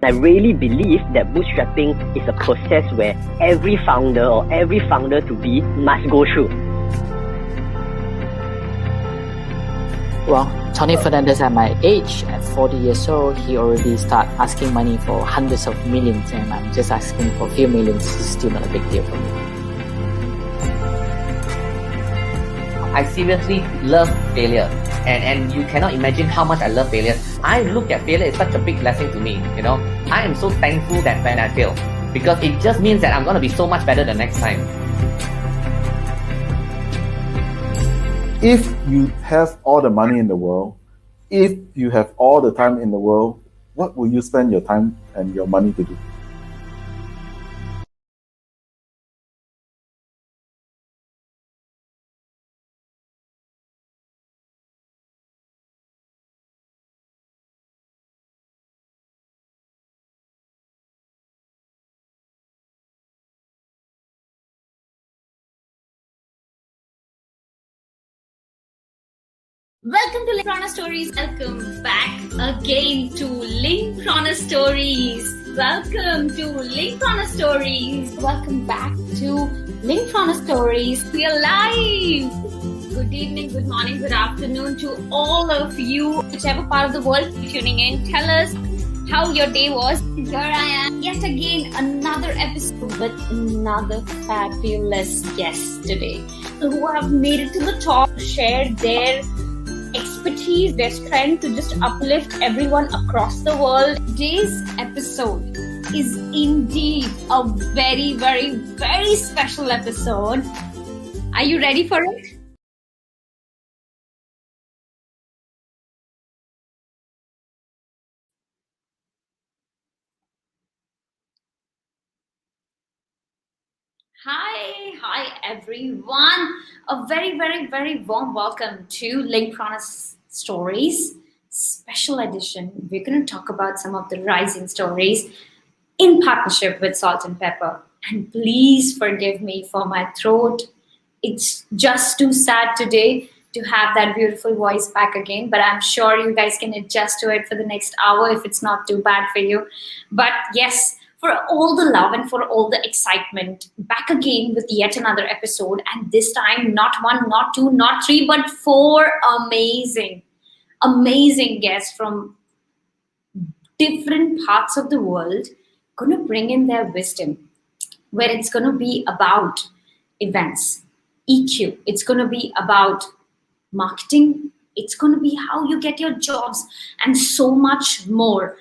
I really believe that bootstrapping is a process where every founder or every founder-to-be must go through. Well, Tony Fernandez at my age, at 40 years old, he already start asking money for hundreds of millions, and I'm just asking for a few millions. It's still not a big deal for me. I seriously love failure, and you cannot imagine how much I love failure. I look at failure as such a big blessing to me, you know. I am so thankful that when I fail, because it just means that I'm going to be so much better the next time. If you have all the money in the world, if you have all the time in the world, what will you spend your time and your money to do? Welcome to Linkprana Stories. Welcome back again to Linkprana Stories. Welcome to Linkprana Stories. Welcome back to Linkprana Stories. We are live. Good evening, good morning, good afternoon to all of you, whichever part of the world you're tuning in. Tell us how your day was. Here I am, yet again, another episode with another fabulous guest today who have made it to the top, shared their expertise, their strength to just uplift everyone across the world. Today's episode is indeed a very, very, very special episode. Are you ready for it? Hi everyone. A very, very, very warm welcome to Linkprana Stories special edition. We're going to talk about some of the rising stories in partnership with Salt and Pepper. And please forgive me for my throat. It's just too sad today to have that beautiful voice back again, but I'm sure you guys can adjust to it for the next hour if it's not too bad for you. But yes, for all the love and for all the excitement, back again with yet another episode, and this time not one, not two, not three, but four amazing guests from different parts of the world going to bring in their wisdom, where it's going to be about events, EQ, it's going to be about marketing, it's going to be how you get your jobs, and so much more.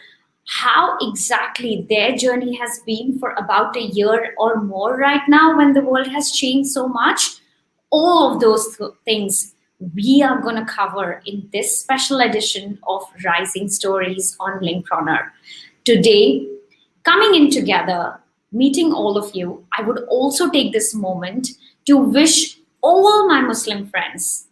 How exactly their journey has been for about a year or more right now when the world has changed so much. All of those things we are going to cover in this special edition of Rising Stories on Linkprana. Today, coming in together, meeting all of you, I would also take this moment to wish all my Muslim friends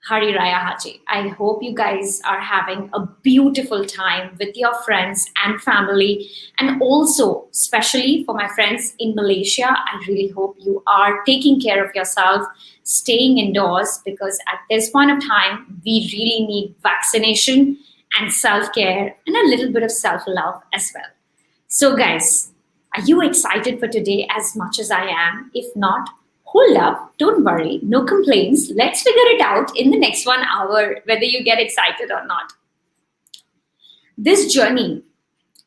Hari Raya Haji. I hope you guys are having a beautiful time with your friends and family. And also, especially for my friends in Malaysia, I really hope you are taking care of yourself, staying indoors, because at this point of time, we really need vaccination and self-care and a little bit of self-love as well. So guys, are you excited for today as much as I am? If not, hold up, don't worry, no complaints. Let's figure it out in the next 1 hour, whether you get excited or not. This journey,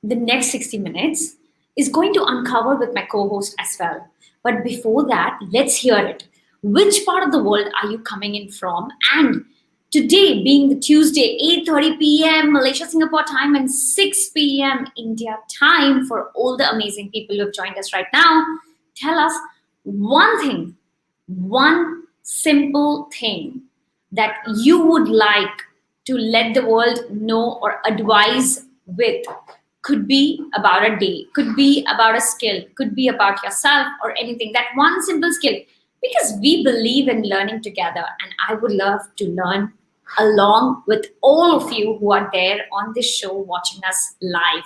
the next 60 minutes, is going to uncover with my co-host as well. But before that, let's hear it. Which part of the world are you coming in from? And today being the Tuesday, 8:30 p.m. Malaysia, Singapore time, and 6 p.m. India time, for all the amazing people who have joined us right now, tell us one thing, one simple thing that you would like to let the world know or advise with. Could be about a day, could be about a skill, could be about yourself or anything. That one simple skill, because we believe in learning together, and I would love to learn along with all of you who are there on this show watching us live.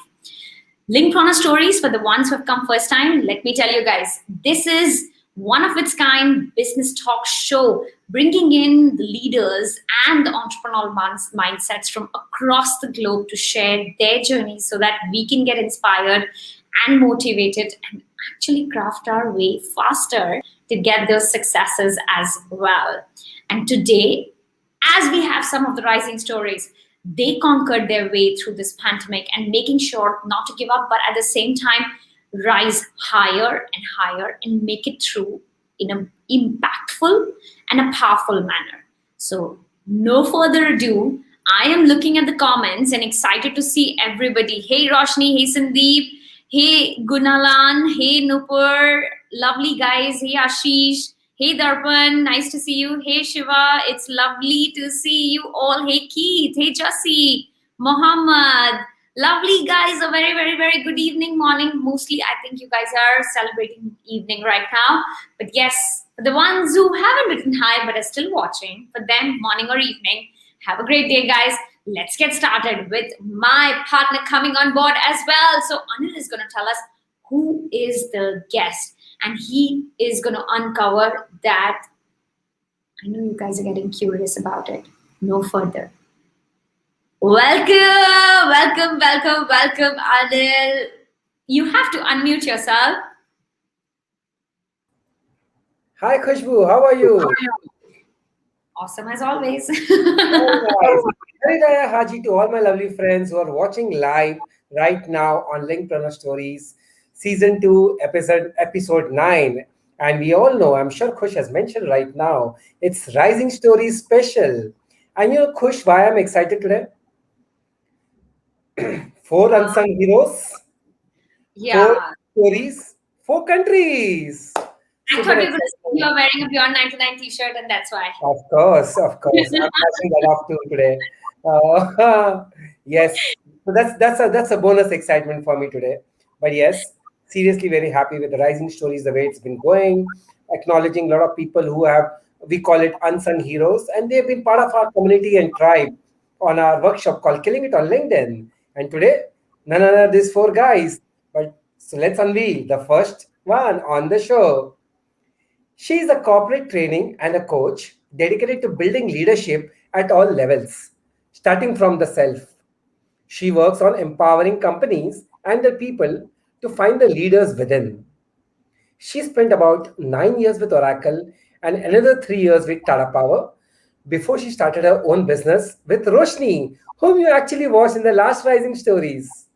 Linkprana Stories, for the ones who have come first time, let me tell you guys, this is one of its kind business talk show, bringing in the leaders and the entrepreneurial mindsets from across the globe to share their journeys so that we can get inspired and motivated and actually craft our way faster to get those successes as well. And today, as we have some of the rising stories, they conquered their way through this pandemic and making sure not to give up, but at the same time, rise higher and higher and make it through in an impactful and a powerful manner. So, no further ado, I am looking at the comments and excited to see everybody. Hey Roshni, hey Sandeep, hey Gunalan, hey Nupur, lovely guys, hey Ashish, hey Darpan, nice to see you. Hey Shiva, it's lovely to see you all. Hey Keith, hey Jasir, Mohammed, lovely guys. A very, very, very good evening, morning. Mostly, I think you guys are celebrating evening right now. But yes, for the ones who haven't written hi but are still watching, for them, morning or evening, have a great day, guys. Let's get started with my partner coming on board as well. So Anil is going to tell us who is the guest, and he is going to uncover that. I know you guys are getting curious about it. No further. Welcome, Anil. You have to unmute yourself. Hi, Khushbu. How are you? Awesome as always. Very nice. Haji to all my lovely friends who are watching live right now on Linkpreneur Stories, Season 2, Episode 9. And we all know, I'm sure Khush has mentioned right now, it's Rising Stories special. And you know, Khush, why I'm excited today? 4 unsung heroes, 4 stories, 4 countries. I thought you were wearing a Beyond 99 t-shirt, and that's why. Of course. I'm passing that off too today. Yes, so that's a bonus excitement for me today. But yes, seriously very happy with the Rising Stories, the way it's been going, acknowledging a lot of people who have, we call it unsung heroes, and they've been part of our community and tribe on our workshop called Killing It on LinkedIn. And today, none other these 4 guys. But so let's unveil the first one on the show. She is a corporate training and a coach dedicated to building leadership at all levels, starting from the self. She works on empowering companies and their people to find the leaders within. She spent about 9 years with Oracle and another 3 years with Tata Power before she started her own business with Roshni, whom you actually watched in the last Rising Stories.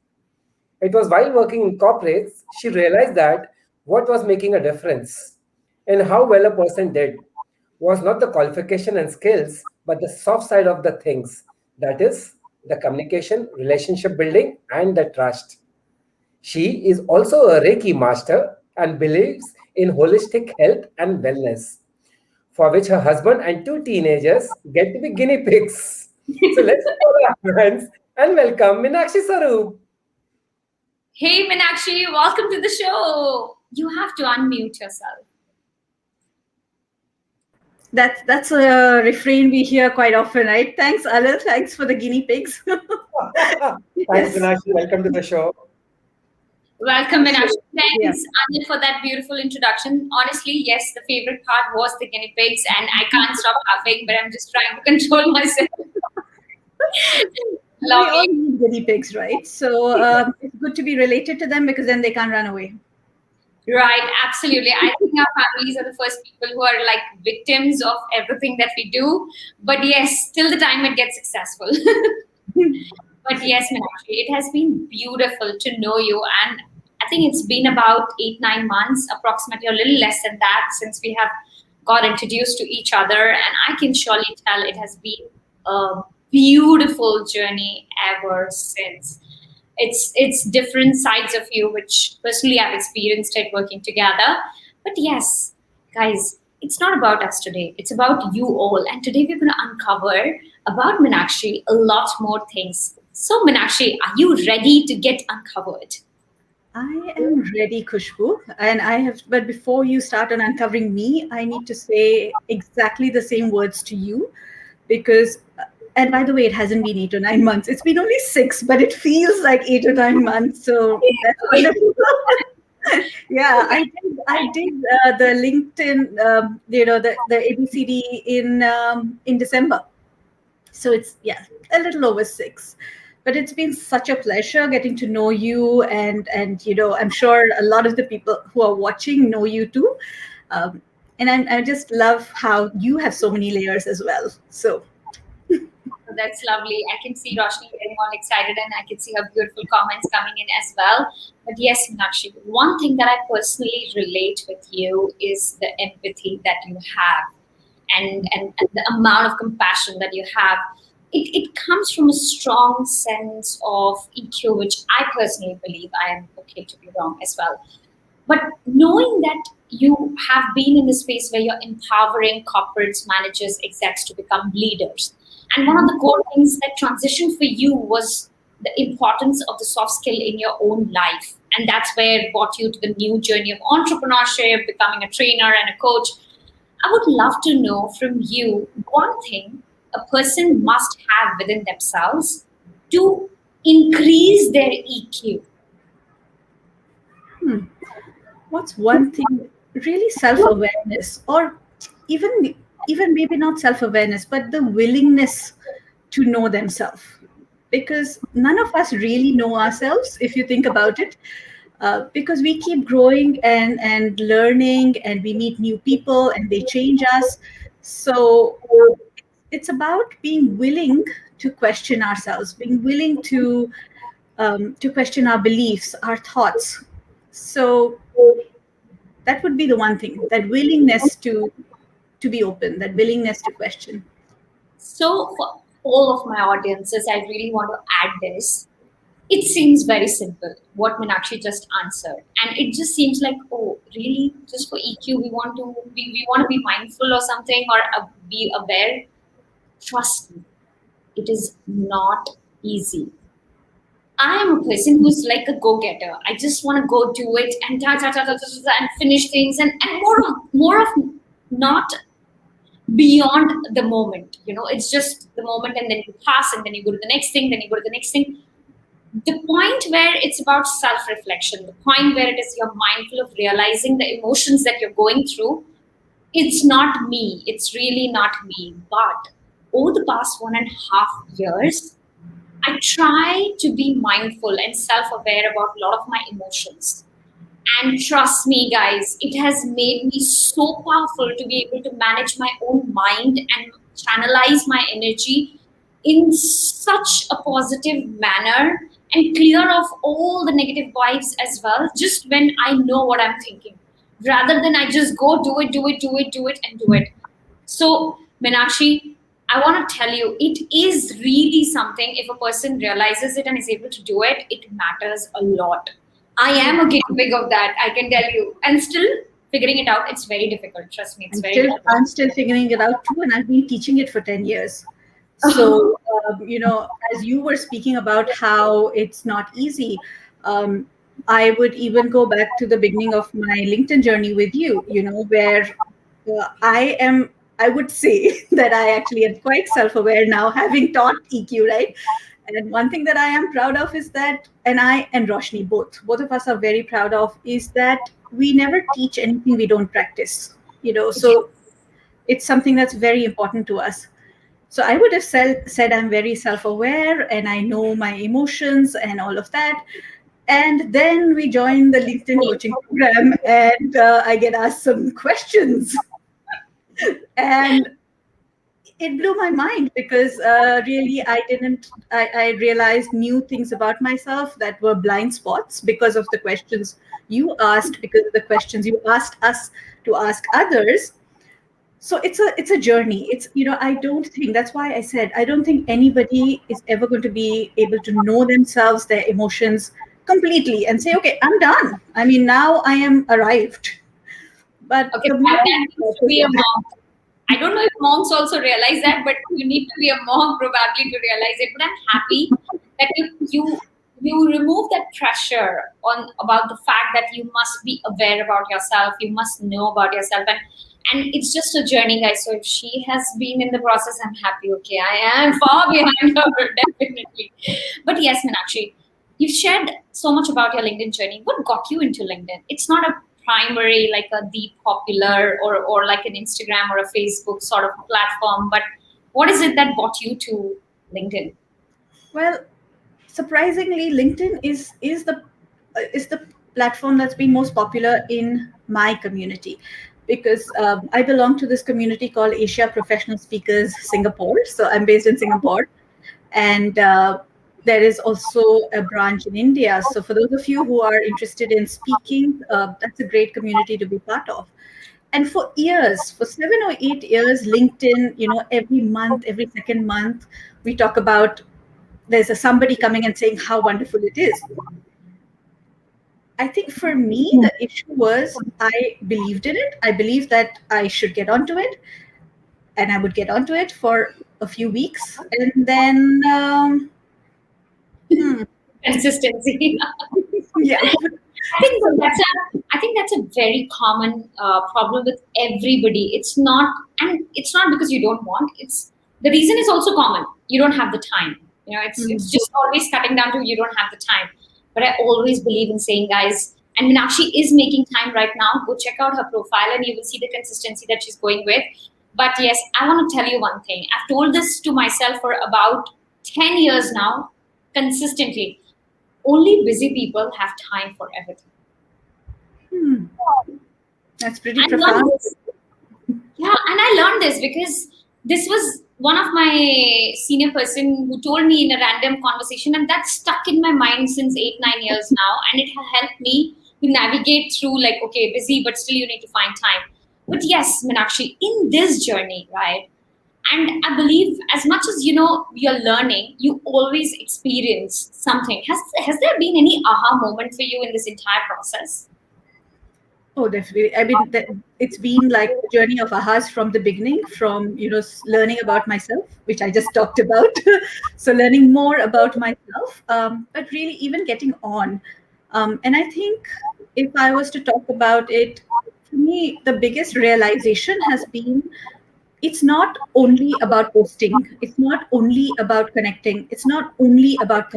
It was while working in corporates, she realized that what was making a difference and how well a person did was not the qualification and skills, but the soft side of the things. That is, the communication, relationship building, and the trust. She is also a Reiki master and believes in holistic health and wellness, for which her husband and 2 teenagers get to be guinea pigs. So let's call our friends and welcome Meenakshi Sarup. Hey Meenakshi, welcome to the show. You have to unmute yourself. That's a refrain we hear quite often, right? Thanks, Anil. Thanks for the guinea pigs. Thanks, Meenakshi. Welcome to the show. Welcome, Meenakshi. Thanks, Anil, for that beautiful introduction. Honestly, yes, the favorite part was the guinea pigs, and I can't stop laughing, but I'm just trying to control myself. We all need guinea pigs, right? So it's good to be related to them because then they can't run away. Right, absolutely. I think our families are the first people who are like victims of everything that we do. But yes, till the time it gets successful. But yes, Meenakshi, it has been beautiful to know you. And I think it's been about 8-9 months, approximately, a little less than that, since we have got introduced to each other. And I can surely tell it has been a beautiful journey ever since. It's different sides of you, which personally I've experienced it working together. But yes, guys, it's not about us today. It's about you all. And today we're going to uncover about Meenakshi a lot more things. So Meenakshi, are you ready to get uncovered? I am ready, Khushbu. But before you start on uncovering me, I need to say exactly the same words to you because, and by the way, it hasn't been 8 or 9 months. It's been only 6, but it feels like 8 or 9 months. So that's wonderful. Yeah, I did the LinkedIn, the ABCD in December. So it's, yeah, a little over 6. But it's been such a pleasure getting to know you, and I'm sure a lot of the people who are watching know you too. And I just love how you have so many layers as well. So That's lovely. I can see Roshni getting all excited, and I can see her beautiful comments coming in as well. But yes, Meenakshi, one thing that I personally relate with you is the empathy that you have, and the amount of compassion that you have. It comes from a strong sense of EQ, which I personally believe, I am okay to be wrong as well. But knowing that you have been in the space where you're empowering corporates, managers, execs to become leaders. And one of the core things that transitioned for you was the importance of the soft skill in your own life. And that's where it brought you to the new journey of entrepreneurship, becoming a trainer and a coach. I would love to know from you one thing a person must have within themselves to increase their EQ. what's one thing? Really self-awareness, or even maybe not self-awareness, but the willingness to know themselves. Because none of us really know ourselves, if you think about it. Because we keep growing and learning, and we meet new people and they change us. So it's about being willing to question ourselves, being willing to question our beliefs, our thoughts. So that would be the one thing, that willingness to be open, that willingness to question. So, for all of my audiences, I really want to add this. It seems very simple, what Meenakshi just answered. And it just seems like, oh, really? Just for EQ, we want to be mindful or something, or be aware. Trust me, it is not easy. I am a person who's like a go-getter. I just want to go do it and and finish things, and more of not beyond the moment. It's just the moment, and then you pass, and then you go to the next thing, then you go to the next thing. The point where it's about self-reflection, the point where it is you're mindful of realizing the emotions that you're going through, it's not me. It's really not me. But over the past 1.5 years, I try to be mindful and self-aware about a lot of my emotions. And trust me, guys, it has made me so powerful to be able to manage my own mind and channelize my energy in such a positive manner and clear off all the negative vibes as well, just when I know what I'm thinking, rather than I just go do it, and do it. So, Meenakshi, I want to tell you, it is really something. If a person realizes it and is able to do it, it matters a lot. I am a guinea pig of that, I can tell you. And still figuring it out, it's very difficult. Trust me, it's very difficult. I'm still figuring it out too, and I've been teaching it for 10 years. So, as you were speaking about how it's not easy, I would even go back to the beginning of my LinkedIn journey with you, where I would say that I actually am quite self-aware now, having taught EQ, right? And one thing that I am proud of is that, and I and Roshni, both of us are very proud of, is that we never teach anything we don't practice, so it's something that's very important to us. So I would have said I'm very self-aware and I know my emotions and all of that. And then we join the LinkedIn coaching program, and I get asked some questions. And it blew my mind, because really I realized new things about myself that were blind spots because of the questions you asked, because of the questions you asked us to ask others. So it's a journey. It's, I don't think, that's why I said, I don't think anybody is ever going to be able to know themselves, their emotions completely and say, okay, I'm done. I mean, now I am arrived. But okay, that needs to be a monk. I don't know if monks also realize that, but you need to be a monk probably to realize it. But I'm happy that you remove that pressure about the fact that you must be aware about yourself, you must know about yourself, and it's just a journey, guys. So if she has been in the process, I'm happy. Okay, I am far behind her, definitely. But yes, Meenakshi, you've shared so much about your LinkedIn journey. What got you into LinkedIn? It's not a primary like a deep popular or like an Instagram or a Facebook sort of platform, but what is it that brought you to LinkedIn? Well, surprisingly, LinkedIn is the platform that's been most popular in my community, because I belong to this community called Asia Professional Speakers Singapore. So I'm based in Singapore, and there is also a branch in India. So for those of you who are interested in speaking, that's a great community to be part of. And for years, for 7 or 8 years, LinkedIn, every month, every second month, we talk about there's somebody coming and saying how wonderful it is. I think for me, the issue was I believed in it. I believed that I should get onto it, and I would get onto it for a few weeks, and then Consistency. yeah. I think that's a very common problem with everybody. It's not, and it's not because you don't want. It's the reason is also common. You don't have the time. It's just always cutting down to you don't have the time. But I always believe in saying, guys, and Meenakshi is making time right now. Go check out her profile, and you will see the consistency that she's going with. But yes, I want to tell you one thing. I've told this to myself for about 10 years now, consistently. Only busy people have time for everything. That's pretty profound. Yeah, and I learned this because this was one of my senior person who told me in a random conversation, and that's stuck in my mind since 8-9 years now, and it has helped me to navigate through like, okay, busy, but still you need to find time. But yes, Meenakshi, in this journey, right? And I believe as much as you're learning, you always experience something. Has there been any aha moment for you in this entire process? Oh, definitely. I mean, it's been like a journey of ahas from the beginning, from learning about myself, which I just talked about. So learning more about myself, but really even getting on. And I think if I was to talk about it, for me, the biggest realization has been it's not only about posting. It's not only about connecting. It's not only about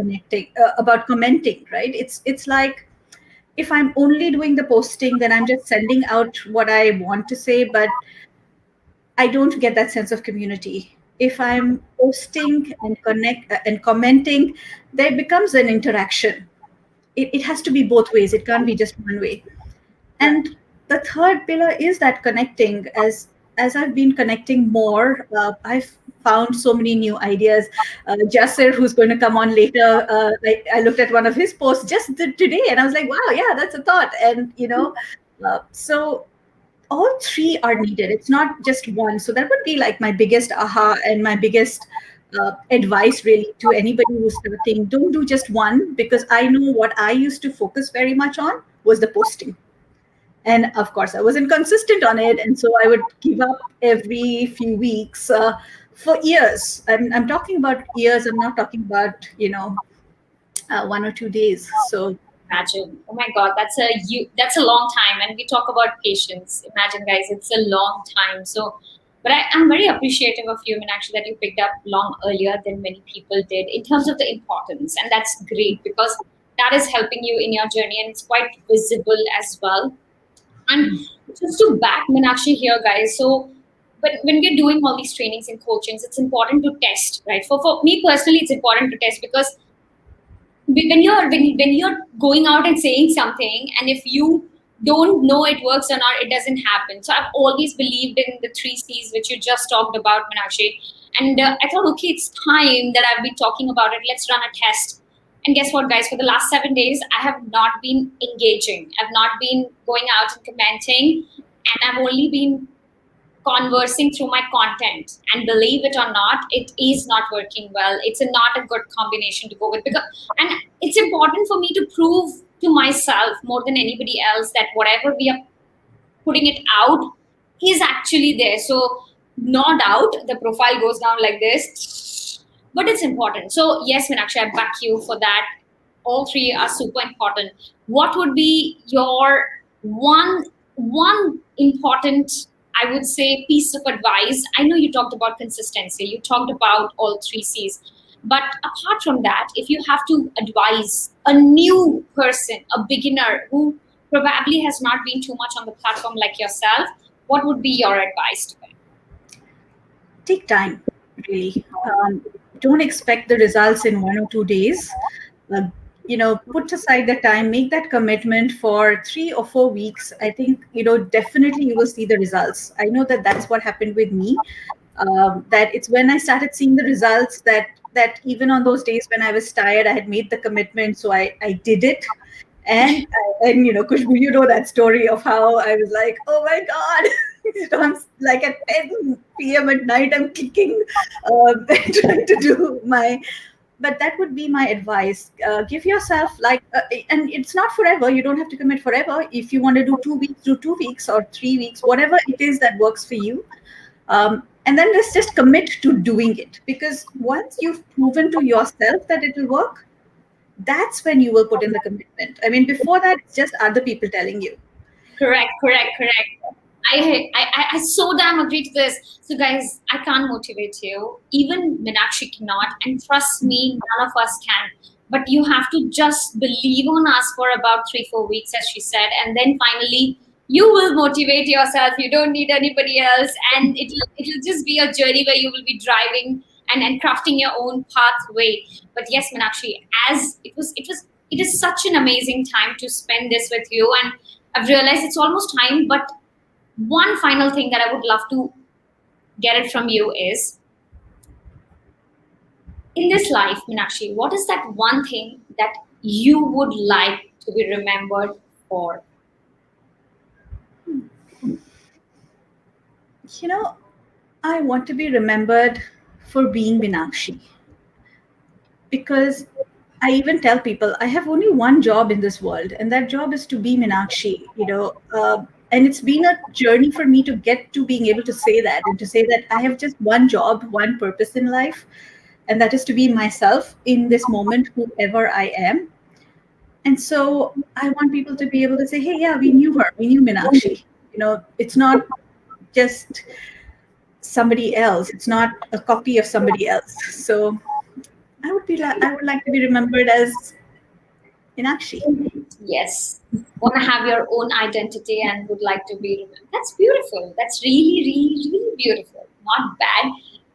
about commenting, right? It's like if I'm only doing the posting, then I'm just sending out what I want to say, but I don't get that sense of community. If I'm posting and commenting, there becomes an interaction. It has to be both ways. It can't be just one way. And the third pillar is that connecting. As I've been connecting more, I've found so many new ideas. Jasir, who's going to come on later, I looked at one of his posts just today, and I was like, wow, yeah, that's a thought. And so all three are needed. It's not just one. So that would be like my biggest aha and my biggest advice really to anybody who's starting. Don't do just one, because I know what I used to focus very much on was the posting. And of course, I wasn't consistent on it. And so I would give up every few weeks for years. I'm talking about years. I'm not talking about, 1 or 2 days. So imagine, oh my God, that's a long time. And we talk about patience. Imagine, guys, it's a long time. So, but I'm very appreciative of you, Meenakshi, that you picked up long earlier than many people did in terms of the importance. And that's great because that is helping you in your journey, and it's quite visible as well. And just to back Meenakshi here, guys, so but when we're doing all these trainings and coachings, it's important to test, right? For me personally, it's important to test because when you're going out and saying something, and if you don't know it works or not, it doesn't happen. So I've always believed in the 3 C's, which you just talked about, Meenakshi. And I thought, okay, it's time that I've been talking about it. Let's run a test. And guess what, guys? For the last 7 days, I have not been engaging. I've not been going out and commenting. And I've only been conversing through my content. And believe it or not, it is not working well. It's not a good combination to go with. And it's important for me to prove to myself more than anybody else that whatever we are putting it out is actually there. So no doubt the profile goes down like this. But it's important. So yes, Meenakshi, I back you for that. All 3 are super important. What would be your one important, I would say, piece of advice? I know you talked about consistency. You talked about all 3 C's. But apart from that, if you have to advise a new person, a beginner who probably has not been too much on the platform like yourself, what would be your advice to them? Take time, really. Don't expect the results in 1 or 2 days. Put aside the time, make that commitment for 3 or 4 weeks. I think, definitely you will see the results. I know that that's what happened with me. That it's when I started seeing the results that even on those days when I was tired, I had made the commitment. So I did it. And Kushbu, you know that story of how I was like, oh my God, I'm like at 10 p.m. at night, I'm kicking, trying to do my. But that would be my advice. Give yourself and it's not forever. You don't have to commit forever. If you want to do 2 weeks, do 2 weeks or 3 weeks, whatever it is that works for you. And then let's just commit to doing it, because once you've proven to yourself that it will work, that's when you will put in the commitment. I mean, before that, it's just other people telling you. Correct. I so damn agree to this. So guys, I can't motivate you. Even Meenakshi cannot. And trust me, none of us can. But you have to just believe on us for about 3-4 weeks, as she said. And then finally, you will motivate yourself. You don't need anybody else. And it'll just be a journey where you will be driving and crafting your own pathway. But yes, Meenakshi, as it is such an amazing time to spend this with you. And I've realized it's almost time, but one final thing that I would love to get it from you is, in this life, Meenakshi, what is that one thing that you would like to be remembered for? I want to be remembered for being Meenakshi. Because I even tell people I have only one job in this world, and that job is to be Meenakshi, and it's been a journey for me to get to being able to say that, and to say that I have just one job, one purpose in life, and that is to be myself in this moment, whoever I am. And so I want people to be able to say, hey, yeah, we knew her, we knew Meenakshi. It's not just somebody else, it's not a copy of somebody else. So I would like to be remembered as Meenakshi. Yes. Want to have your own identity and would like to be remembered. That's beautiful. That's really, really, really beautiful. Not bad.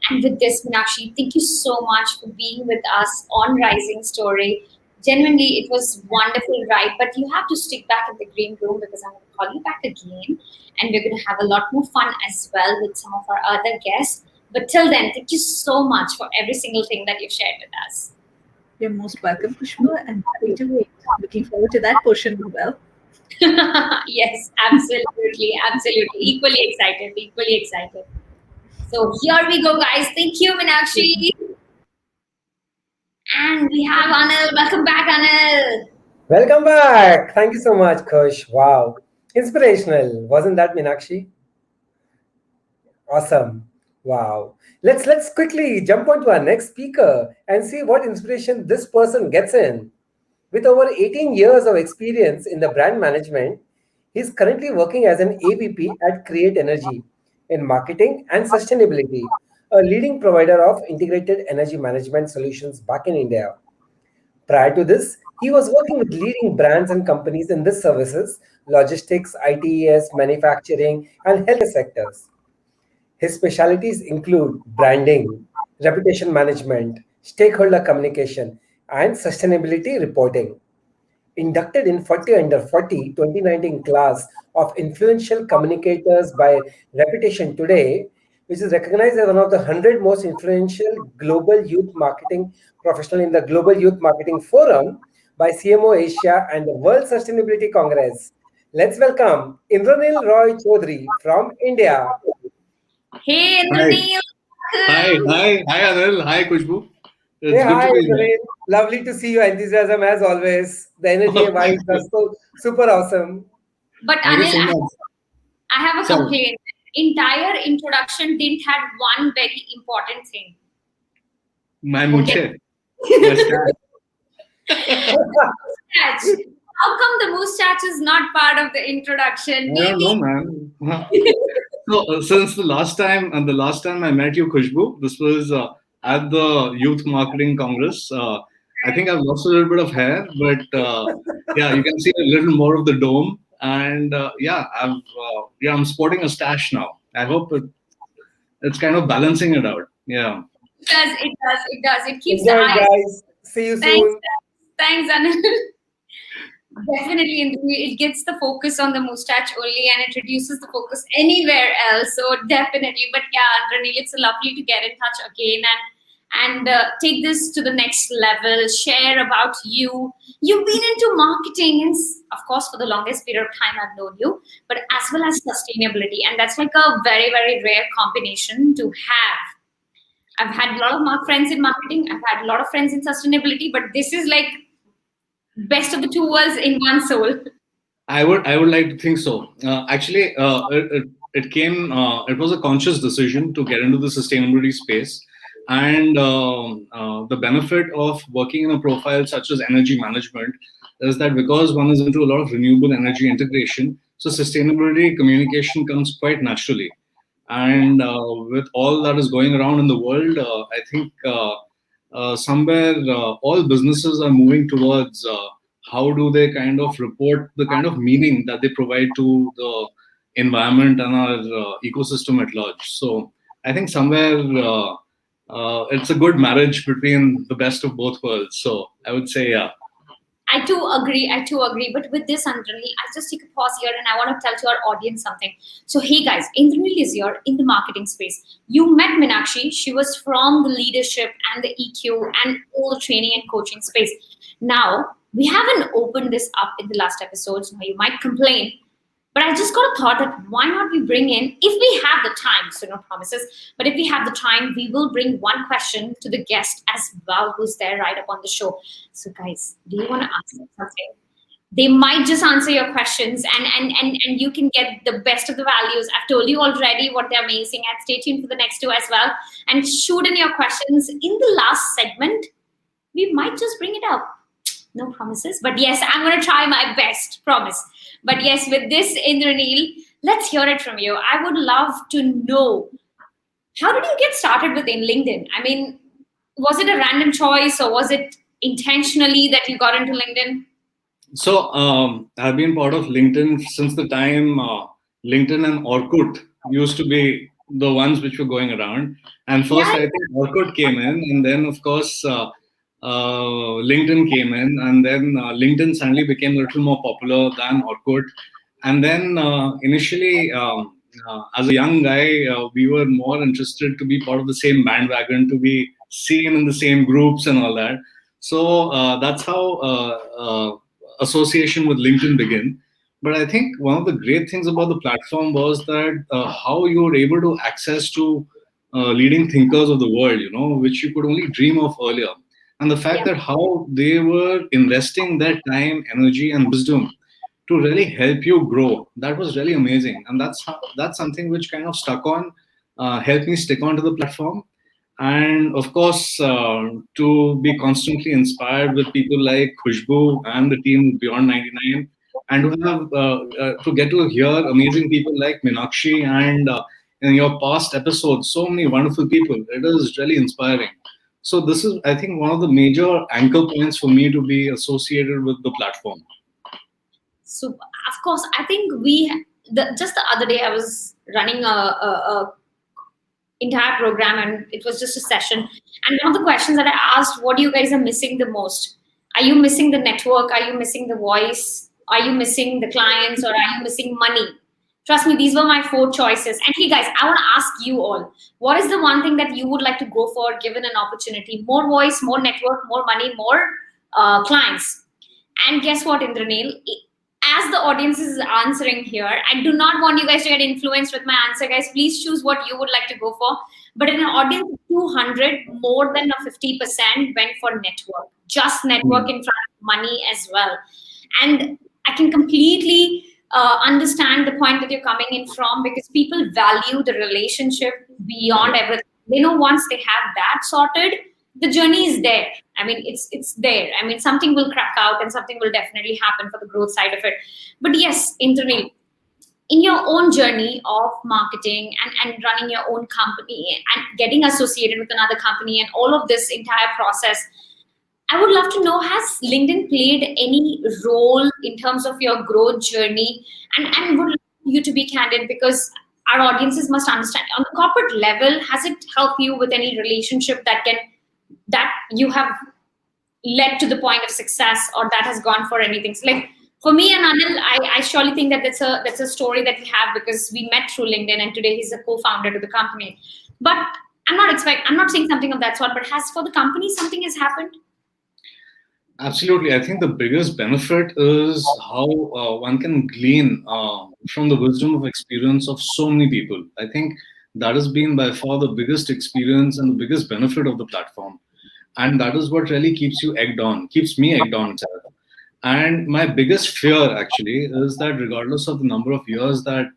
And with this, Meenakshi, thank you so much for being with us on Rising Story. Genuinely, it was wonderful ride, but you have to stick back in the green room because I'm going to call you back again. And we're going to have a lot more fun as well with some of our other guests. But till then, thank you so much for every single thing that you've shared with us. You're most welcome, Kushbu. I'm happy to wait. Looking forward to that portion as well. Yes, absolutely. Equally excited. So here we go, guys. Thank you, Meenakshi. And we have Anil. Welcome back, Anil. Welcome back. Thank you so much, Kush. Wow. Inspirational. Wasn't that, Meenakshi? Awesome. Wow. Let's quickly jump on to our next speaker and see what inspiration this person gets in. With over 18 years of experience in the brand management, he's currently working as an AVP at Create Energy in marketing and sustainability, a leading provider of integrated energy management solutions back in India. Prior to this, he was working with leading brands and companies in this services, logistics, ITES, manufacturing, and health sectors. His specialties include branding, reputation management, stakeholder communication, and sustainability reporting. Inducted in 40 Under 40 2019 class of influential communicators by Reputation Today, which is recognized as one of the 100 most influential global youth marketing professional in the Global Youth Marketing Forum by CMO Asia and the World Sustainability Congress. Let's welcome Indrranil Roy Choudhuri from India. Hey, Indrranil. Hi, Anil. Hi, Kushbu. It's Hey, good hi, to be here. Indrranil. Lovely to see your enthusiasm as always. The energy and vibes are so super awesome. But Thank you so Anil, much. I have a Sorry. complaint. Entire introduction didn't have one very important thing. My mustache. Mustache. Mustache. How come the mustache is not part of the introduction? I don't know, man. So since the last time I met you, Kushbu, this was at the Youth Marketing Congress. I think I've lost a little bit of hair, but yeah, you can see a little more of the dome. And I'm sporting a stash now. I hope it's kind of balancing it out. Yeah. It does. It does. It does. It keeps the Enjoy, eyes. guys. See you Thanks. soon. Thanks, Anil. Definitely, it gets the focus on the mustache only, and it reduces the focus anywhere else. So definitely, but yeah, Indrranil, it's lovely to get in touch again and take this to the next level. Share about you. You've been into marketing, and of course, for the longest period of time I've known you, but as well as sustainability, and that's like a very, very rare combination to have. I've had a lot of friends in marketing. I've had a lot of friends in sustainability, but this is like best of the two worlds in one soul. I would like to think so. Actually, it came. It was a conscious decision to get into the sustainability space, and the benefit of working in a profile such as energy management is that because one is into a lot of renewable energy integration, so sustainability communication comes quite naturally. And with all that is going around in the world, I think somewhere all businesses are moving towards how do they kind of report the kind of meaning that they provide to the environment and our ecosystem at large. So I think somewhere it's a good marriage between the best of both worlds. So I would say, yeah. I too agree. But with this, Indrranil, I'll just take a pause here and I want to tell to our audience something. So, hey guys, Indrranil is here in the marketing space. You met Meenakshi. She was from the leadership and the EQ and all the training and coaching space. Now, we haven't opened this up in the last episodes. Now, you might complain. But I just got a thought that why not we bring in, if we have the time, so no promises, but if we have the time, we will bring one question to the guest as well, who's there right up on the show. So guys, do you want to ask them something? They might just answer your questions and you can get the best of the values. I've told you already what they're amazing at. Stay tuned for the next two as well. And shoot in your questions. In the last segment, we might just bring it up. No promises, but yes, I'm going to try my best, promise. But yes, with this, Indrranil, let's hear it from you. I would love to know, how did you get started within LinkedIn? I mean, was it a random choice or was it intentionally that you got into LinkedIn? So I've been part of LinkedIn since the time LinkedIn and Orkut used to be the ones which were going around. And first, I think Orkut came in, and then, of course, LinkedIn came in, and then LinkedIn suddenly became a little more popular than Orkut. And then initially, as a young guy, we were more interested to be part of the same bandwagon, to be seen in the same groups and all that. So that's how association with LinkedIn began. But I think one of the great things about the platform was that how you were able to access to leading thinkers of the world, which you could only dream of earlier. And the fact that how they were investing their time, energy, and wisdom to really help you grow, that was really amazing. And that's something which kind of helped me stick on to the platform. And of course, to be constantly inspired with people like Khushbu and the team Beyond 99, and to have to get to hear amazing people like Meenakshi and in your past episodes, so many wonderful people. It is really inspiring. So this is, I think, one of the major anchor points for me to be associated with the platform. So, of course, I think just the other day I was running a entire program and it was just a session. And one of the questions that I asked, what do you guys are missing the most? Are you missing the network? Are you missing the voice? Are you missing the clients? Or are you missing money? Trust me, these were my 4 choices. And hey guys, I want to ask you all, what is the one thing that you would like to go for given an opportunity? More voice, more network, more money, more clients. And guess what, Indrranil? As the audience is answering here, I do not want you guys to get influenced with my answer, guys. Please choose what you would like to go for. But in an audience of 200, more than a 50% went for network. Just network in front of money as well. And I can completely understand the point that you're coming in from, because people value the relationship beyond everything. They know once they have that sorted, the journey is there. I mean, it's there. I mean, something will crack out and something will definitely happen for the growth side of it. But yes, Indrranil, in your own journey of marketing and running your own company and getting associated with another company and all of this entire process, I would love to know, has LinkedIn played any role in terms of your growth journey? And would love you to be candid, because our audiences must understand on the corporate level, has it helped you with any relationship that you have led to the point of success, or that has gone for anything? So like for me and Anil, I surely think that that's a story that we have, because we met through LinkedIn and today he's a co-founder to the company. But I'm not saying something of that sort, but has for the company something has happened? Absolutely. I think the biggest benefit is how one can glean from the wisdom of experience of so many people. I think that has been by far the biggest experience and the biggest benefit of the platform. And that is what really keeps you egged on, keeps me egged on. Sarah. And my biggest fear actually is that regardless of the number of years that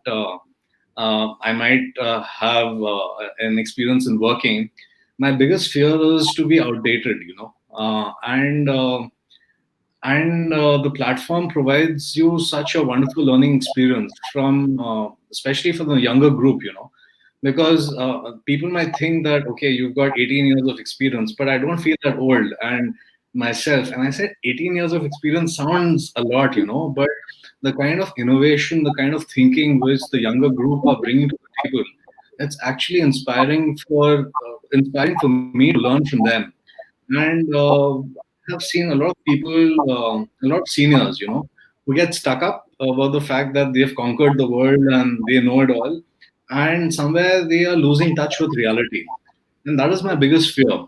I might have an experience in working, my biggest fear is to be outdated, and the platform provides you such a wonderful learning experience from especially for the younger group, because people might think that, okay, you've got 18 years of experience, but I don't feel that old. And myself, and I said 18 years of experience sounds a lot, but the kind of innovation, the kind of thinking which the younger group are bringing to the table, it's actually inspiring for me to learn from them. And I've seen a lot of people, a lot of seniors, who get stuck up about the fact that they've conquered the world and they know it all, and somewhere they are losing touch with reality. And that is my biggest fear.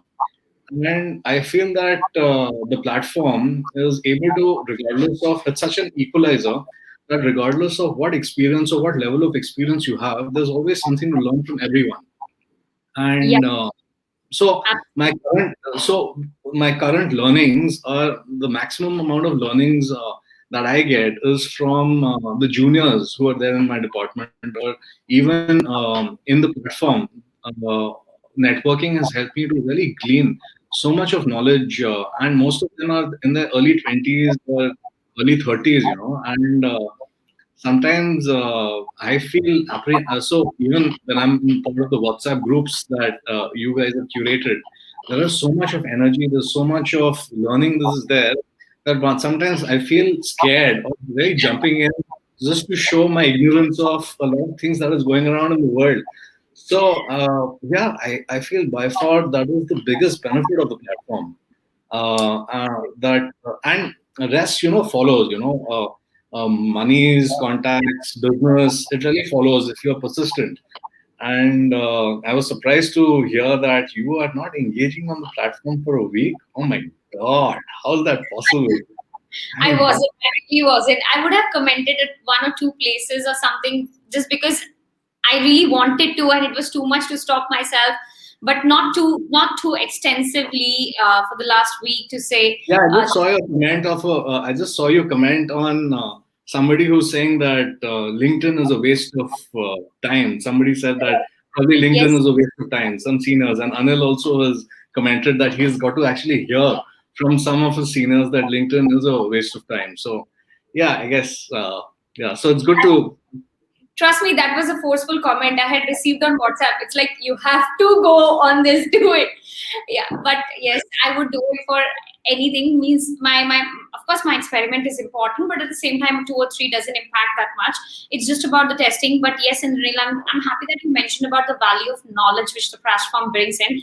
And I feel that the platform is able to, regardless of, it's such an equalizer that regardless of what experience or what level of experience you have, there's always something to learn from everyone. Yeah. And so my current learnings are the maximum amount of learnings that I get is from the juniors who are there in my department, or even in the platform. Networking has helped me to really glean so much of knowledge, and most of them are in their early 20s or early 30s, and sometimes I feel so even when I'm part of the WhatsApp groups that you guys have curated, there is so much of energy, there's so much of learning this is there, that sometimes I feel scared of really jumping in just to show my ignorance of a lot of things that is going around in the world. So yeah, I feel by far that is the biggest benefit of the platform. That and the rest, follows. Monies, contacts, business, it really follows if you're persistent. And I was surprised to hear that you are not engaging on the platform for a week. Oh my God, how is that possible? I wasn't. I really wasn't. I would have commented at one or two places or something just because I really wanted to, and it was too much to stop myself. But not too extensively for the last week to say. Yeah, I just saw your comment I just saw your comment on somebody who's saying that LinkedIn is a waste of time. Somebody said that probably LinkedIn Yes. is a waste of time. Some seniors, and Anil also has commented that he's got to actually hear from some of his seniors that LinkedIn is a waste of time. So yeah, I guess yeah. So it's good to. Trust me, that was a forceful comment I had received on WhatsApp. It's like, you have to go on this, do it. Yeah, but yes, I would do it for anything. Means my of course my experiment is important, but at the same time 2 or 3 doesn't impact that much. It's just about the testing. But yes, Indrranil, I'm happy that you mentioned about the value of knowledge which the platform brings in,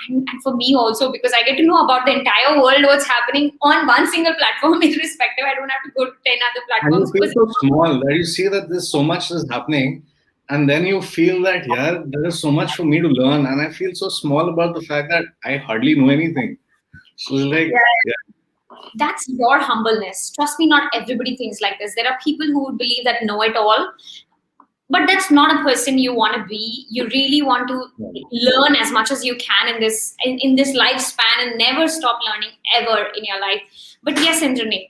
and for me also, because I get to know about the entire world, what's happening on one single platform irrespective. I don't have to go to 10 other And you platforms. feel so small that you see that there's so much is happening, and then you feel that, yeah, there is so much for me to learn, and I feel so small about the fact that I hardly know anything. So it's like, yeah. That's your humbleness. Trust me, not everybody thinks like this. There are people who would believe that know it all, but that's not a person you want to be. You really want to learn as much as you can in this lifespan and never stop learning ever in your life. But yes, Indrranil,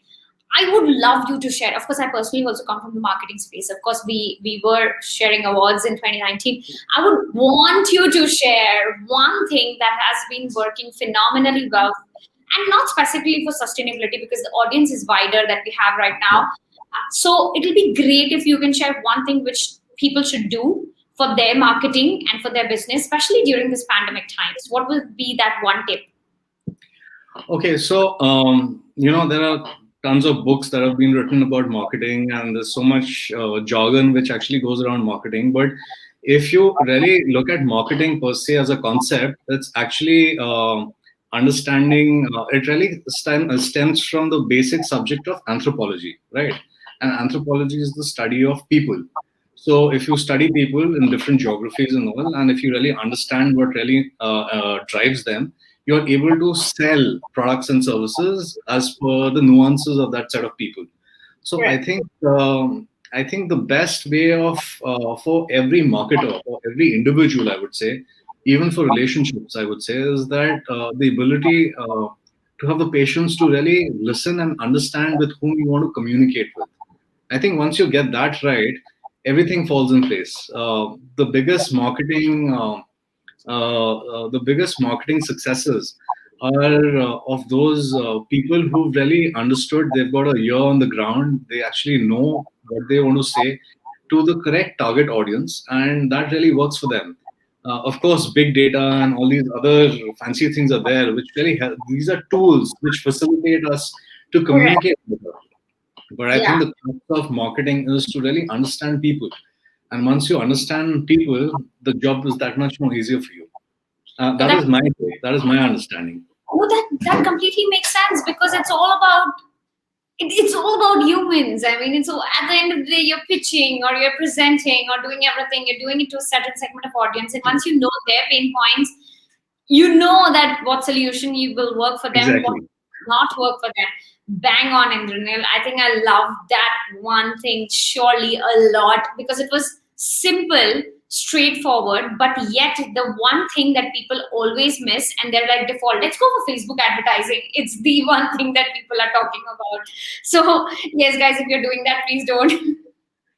I would love you to share. Of course, I personally also come from the marketing space. Of course, we were sharing awards in 2019. I would want you to share one thing that has been working phenomenally well, and not specifically for sustainability, because the audience is wider that we have right now. So it'll be great if you can share one thing which people should do for their marketing and for their business, especially during this pandemic times. What would be that one tip? Okay, so there are tons of books that have been written about marketing, and there's so much jargon which actually goes around marketing. But if you really look at marketing per se as a concept, it's actually understanding. It really stems from the basic subject of anthropology, right? And anthropology is the study of people. So if you study people in different geographies and all, and if you really understand what really drives them, you're able to sell products and services as per the nuances of that set of people. So Right. I think the best way of for every marketer or every individual, I would say, even for relationships, I would say, is that the ability to have the patience to really listen and understand with whom you want to communicate with. I think once you get that right, everything falls in place. The biggest marketing successes are of those people who really understood. They've got a ear on the ground. They actually know what they want to say to the correct target audience, and that really works for them. Of course, big data and all these other fancy things are there, which really help. These are tools which facilitate us to Correct. communicate better. But I Yeah. think the concept of marketing is to really understand people. And once you understand people, the job is that much more easier for you. So That is my way. That is my understanding. that completely makes sense because it's all about it's all about humans. I mean, it's all, at the end of the day, you're pitching or you're presenting or doing everything. You're doing it to a certain segment of audience, and once you know their pain points, you know that what solution you will work for them, what Exactly. will not work for them. Bang on, Indrranil. I think I love that one thing surely a lot because it was simple, straightforward, but yet the one thing that people always miss and they're like default, let's go for Facebook advertising. It's the one thing that people are talking about. So yes, guys, if you're doing that, please don't.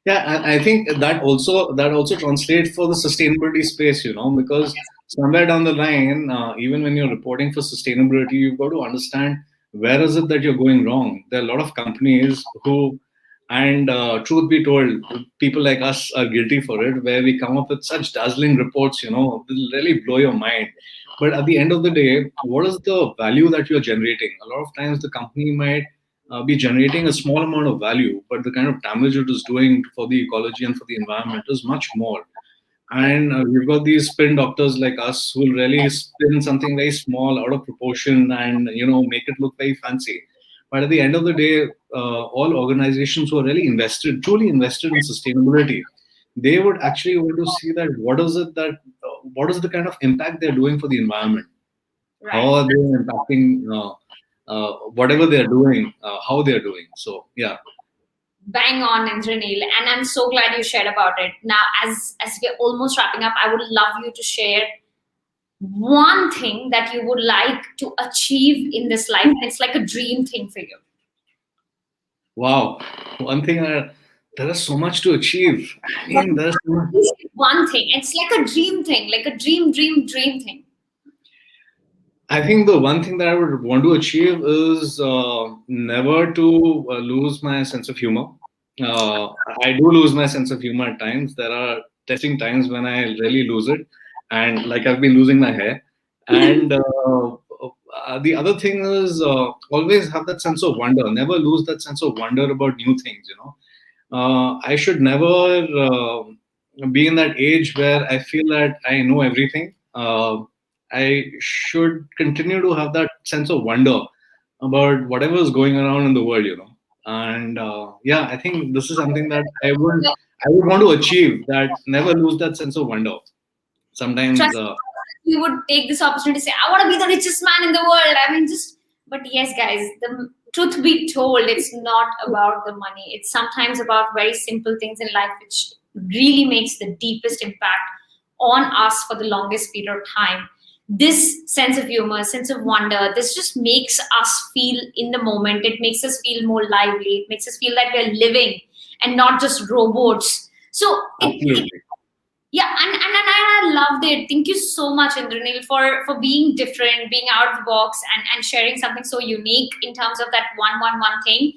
Yeah, and I think that also translates for the sustainability space, because somewhere down the line, even when you're reporting for sustainability, you've got to understand where is it that you're going wrong. There are a lot of companies who, and truth be told, people like us are guilty for it, where we come up with such dazzling reports, will really blow your mind. But at the end of the day, what is the value that you're generating? A lot of times, the company might be generating a small amount of value, but the kind of damage it is doing for the ecology and for the environment is much more. And we've got these spin doctors like us who will really spin something very small out of proportion and make it look very fancy. But at the end of the day, all organizations who are really truly invested in sustainability, they would actually want to see that what is the kind of impact they're doing for the environment. How Right. are they impacting whatever they're doing, how they're doing. So, yeah. Bang on, Indranil, and I'm so glad you shared about it. Now, as we're almost wrapping up, I would love you to share one thing that you would like to achieve in this life, and it's like a dream thing for you. Wow. One thing, there is so much to achieve. I mean, there's so much. One thing. It's like a dream thing, like a dream thing. I think the one thing that I would want to achieve is never to lose my sense of humor. I do lose my sense of humor at times. There are testing times when I really lose it, and like I've been losing my hair. And the other thing is always have that sense of wonder. Never lose that sense of wonder about new things. I should never be in that age where I feel that I know everything. I should continue to have that sense of wonder about whatever is going around in the world. And yeah, I think this is something that I would want to achieve. That never lose that sense of wonder. Sometimes, Trust me, you would take this opportunity to say, I want to be the richest man in the world. I mean, but yes, guys, the truth be told, it's not about the money. It's sometimes about very simple things in life, which really makes the deepest impact on us for the longest period of time. This sense of humor, sense of wonder, this just makes us feel in the moment. It makes us feel more lively. It makes us feel like we're living and not just robots. So absolutely. Yeah, and I loved it. Thank you so much, Indranil, for being different, being out of the box, and sharing something so unique in terms of that one thing.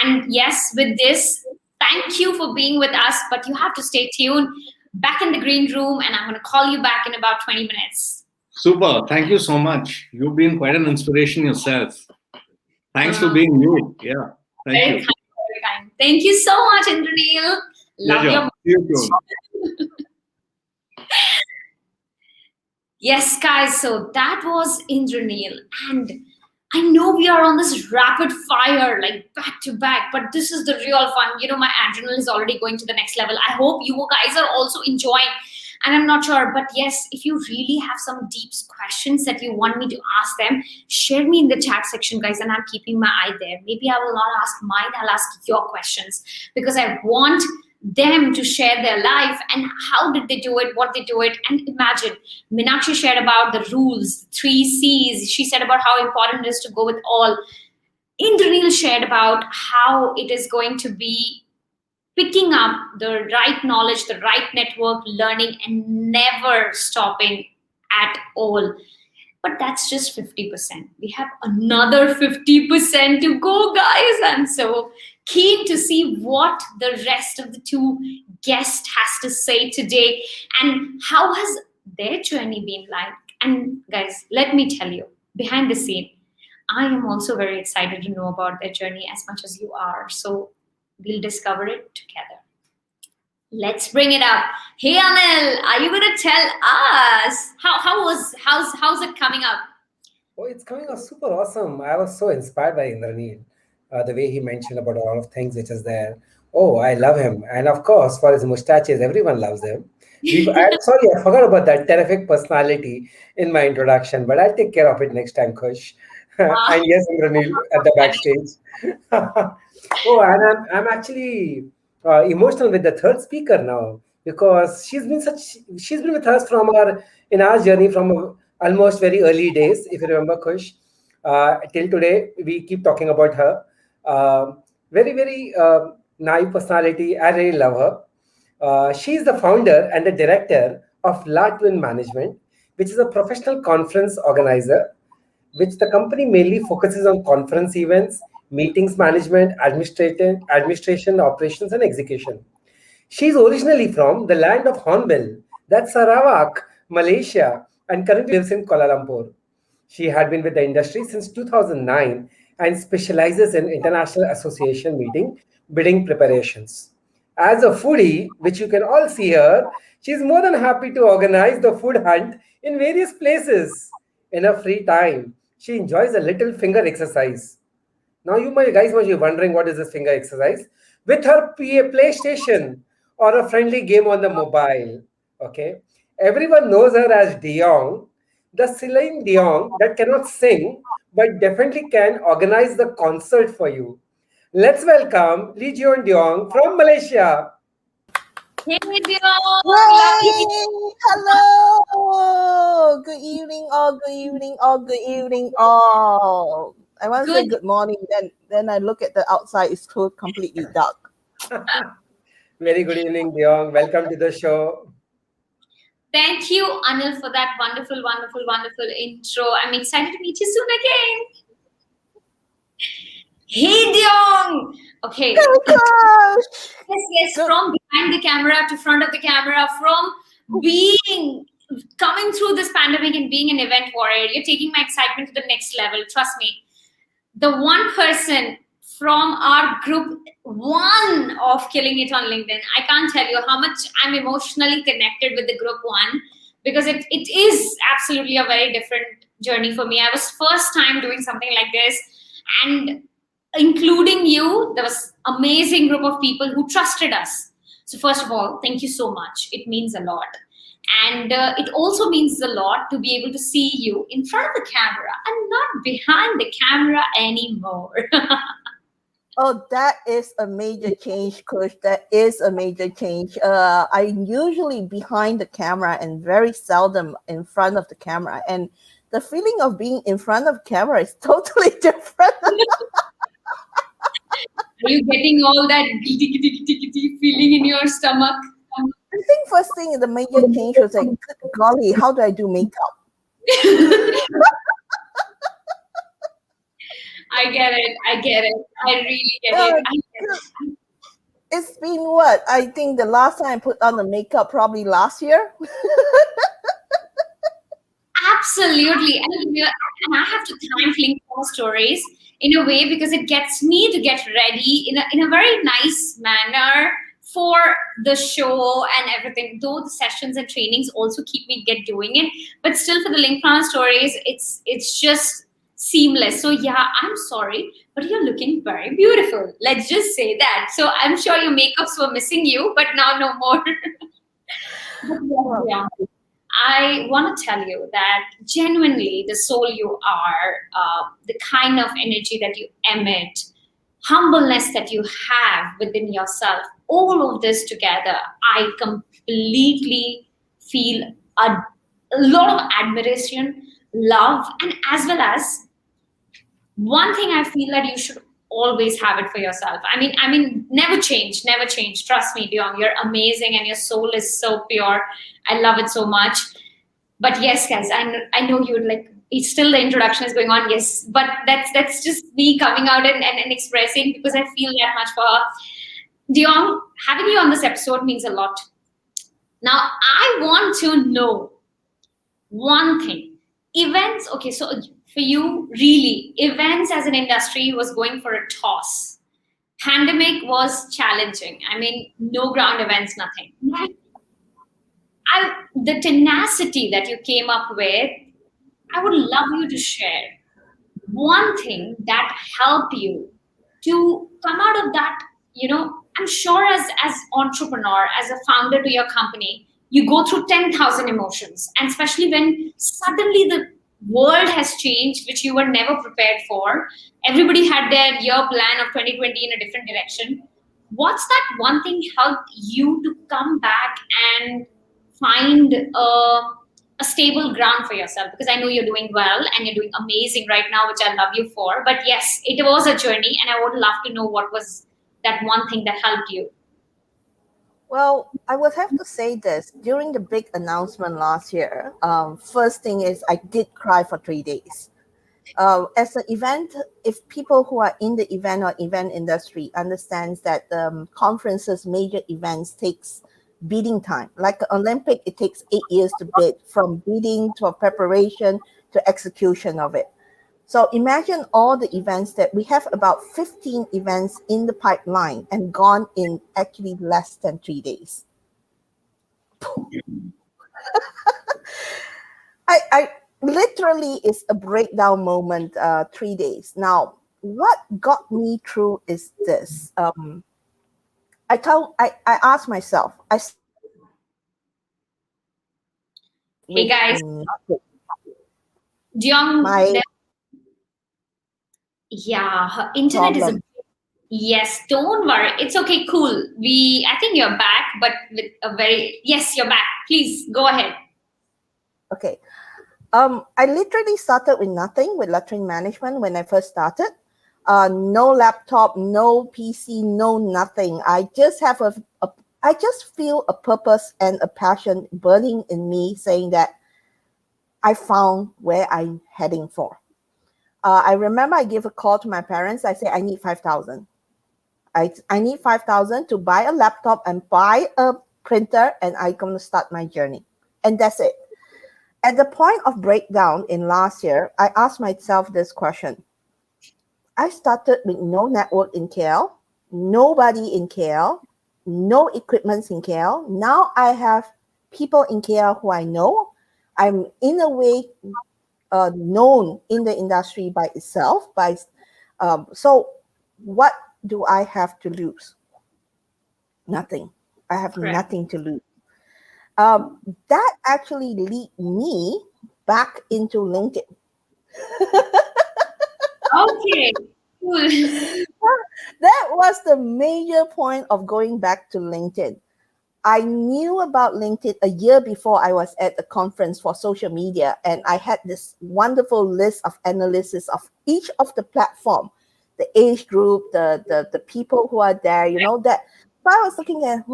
And yes, with this, thank you for being with us. But you have to stay tuned. Back in the green room, and I'm going to call you back in about 20 minutes. Super. Thank you so much. You've been quite an inspiration yourself. Thanks for being you. Yeah. Thank Very you. kind, very kind. Thank you so much, Indranil. Love Pleasure. your. See you soon. Yes, guys, so that was Indranil. And I know we are on this rapid fire, like back to back, but this is the real fun. You know, my adrenaline is already going to the next level. I hope you guys are also enjoying. And I'm not sure, but yes, if you really have some deep questions that you want me to ask them, share me in the chat section, guys, and I'm keeping my eye there. Maybe I will not ask mine, I'll ask your questions, because I want them to share their life and how did they do it, what they do it. And imagine, Meenakshi shared about the rules, 3 C's. She said about how important it is to go with all. Indranil shared about how it is going to be picking up the right knowledge, the right network, learning, and never stopping at all. But that's just 50%. We have another 50% to go, guys. I'm so keen to see what the rest of the 2 guests has to say today and how has their journey been like. And guys, let me tell you, behind the scene, I am also very excited to know about their journey as much as you are. So we'll discover it together. Let's bring it up. Hey Anil, are you gonna tell us how's it coming up? Oh, it's coming out super awesome. I was so inspired by Indranil, the way he mentioned about a lot of things which is there. Oh, I love him. And of course, for his mustaches, everyone loves him. I'm sorry, I forgot about that terrific personality in my introduction, but I'll take care of it next time, Kush. And yes, Indranil at the backstage. Oh, and I'm actually emotional with the third speaker now because she's been with us from our journey from almost very early days, if you remember, Kush. Till today, we keep talking about her. Very naive personality. I really love her. She is the founder and the director of La Twin Management, which is a professional conference organizer, which the company mainly focuses on conference events, meetings management, administration, operations, and execution. She is originally from the land of Hornbill, that's Sarawak, Malaysia, and currently lives in Kuala Lumpur. She had been with the industry since 2009 and specializes in international association meeting bidding preparations. As a foodie, which you can all see here, she's more than happy to organize the food hunt in various places. In her free time, she enjoys a little finger exercise. Now, guys might be wondering what is this finger exercise? With her PlayStation or a friendly game on the mobile. Okay, everyone knows her as Diong, the Celine Diong that cannot sing but definitely can organize the concert for you. Let's welcome Jiuan Diong from Malaysia. Hey Diong! Yay! Hello! Good evening, all. Good evening, all. Good evening, all. I want to say good morning. Then I look at the outside. It's completely dark. Very good evening, Diong. Welcome to the show. Thank you, Anil, for that wonderful intro. I'm excited to meet you soon again. Hey, Diong! Okay. Oh, gosh. Yes, from behind the camera to front of the camera, from coming through this pandemic and being an event warrior, you're taking my excitement to the next level. Trust me. The one person from our group 1 of Killing It on LinkedIn, I can't tell you how much I'm emotionally connected with the group 1 because it is absolutely a very different journey for me. I was first time doing something like this, and including you, there was amazing group of people who trusted us. So first of all, thank you so much. It means a lot. And it also means a lot to be able to see you in front of the camera and not behind the camera anymore. Oh, that is a major change, Kush. That is a major change. I'm usually behind the camera and very seldom in front of the camera. And the feeling of being in front of camera is totally different. Are you getting all that feeling in your stomach? I think first thing, the major change was like, good golly, how do I do makeup? I get it. I really get it. It's been what? I think the last time I put on the makeup probably last year. Absolutely. And I have to thank LinkedIn Stories in a way because it gets me to get ready in a very nice manner for the show and everything. Though the sessions and trainings also keep me get doing it, but still for the LinkedIn Stories, it's just seamless. So yeah, I'm sorry, but you're looking very beautiful. Let's just say that. So I'm sure your makeups were missing you, but now no more. But yeah, I want to tell you that genuinely the soul you are, the kind of energy that you emit, humbleness that you have within yourself, all of this together, I completely feel a lot of admiration, love, and as well as one thing I feel that you should always have it for yourself. I mean, never change, never change. Trust me, Diong, you're amazing and your soul is so pure. I love it so much. But yes, guys, I know you would like. It's still the introduction is going on. Yes, but that's just me coming out and expressing because I feel that much for her. Diong, having you on this episode means a lot. Now, I want to know one thing. Events, okay, so for you, really, events as an industry was going for a toss. Pandemic was challenging. I mean, no ground events, nothing. The tenacity that you came up with, I would love you to share one thing that helped you to come out of that. I'm sure as entrepreneur, as a founder to your company, you go through 10,000 emotions, and especially when suddenly the world has changed, which you were never prepared for. Everybody had their year plan of 2020 in a different direction. What's that one thing helped you to come back and find a stable ground for yourself? Because I know you're doing well and you're doing amazing right now, which I love you for. But yes, it was a journey, and I would love to know what was that one thing that helped you. Well, I would have to say this. During the big announcement last year, first thing is I did cry for 3 days. As an event, if people who are in the event or event industry understands that conferences, major events takes bidding time. Like the Olympic, it takes 8 years to bid, from bidding to preparation to execution of it. So imagine all the events that we have, about 15 events in the pipeline and gone in actually less than 3 days. I literally, it's a breakdown moment, 3 days. Now, what got me through is this. I asked myself, hey guys, Diong, yeah, her internet problem. Yes, don't worry. It's okay, cool. I think you're back, but with yes, you're back. Please go ahead. Okay. I literally started with nothing with lettering management when I first started. No laptop, no PC, no nothing. I just have I just feel a purpose and a passion burning in me, saying that I found where I'm heading for. I remember I gave a call to my parents. I said, I need 5,000. I need 5,000 to buy a laptop and buy a printer, and I'm going to start my journey. And that's it. At the point of breakdown in last year, I asked myself this question. I started with no network in KL, nobody in KL, no equipment in KL. Now I have people in KL who I know. I'm in a way known in the industry by itself. So what do I have to lose? Nothing. I have nothing to lose. That actually lead me back into LinkedIn. Okay, cool. That was the major point of going back to LinkedIn. I knew about LinkedIn a year before I was at a conference for social media, and I had this wonderful list of analysis of each of the platform, the age group, the people who are there, that. So I was looking at,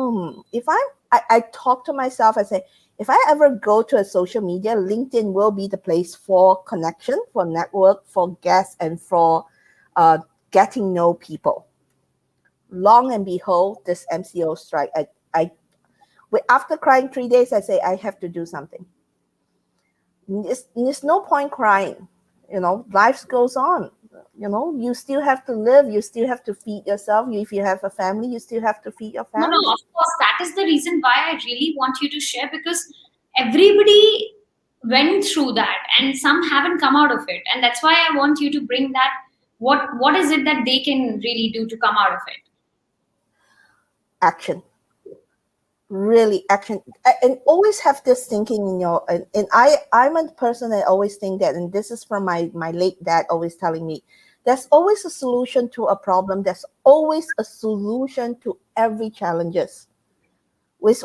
if I talk to myself, I say, if I ever go to a social media, LinkedIn will be the place for connection, for network, for guests, and for getting know people. Long and behold, this MCO strike, after crying 3 days, I say, I have to do something. There's no point crying. Life goes on. You still have to live. You still have to feed yourself. If you have a family, you still have to feed your family. No, of course. That is the reason why I really want you to share, because everybody went through that and some haven't come out of it. And that's why I want you to bring that. What is it that they can really do to come out of it? Action. Really action. And always have this thinking in your, and I'm a person that always think that, and this is from my late dad always telling me, there's always a solution to a problem. There's always a solution to every challenges. Okay,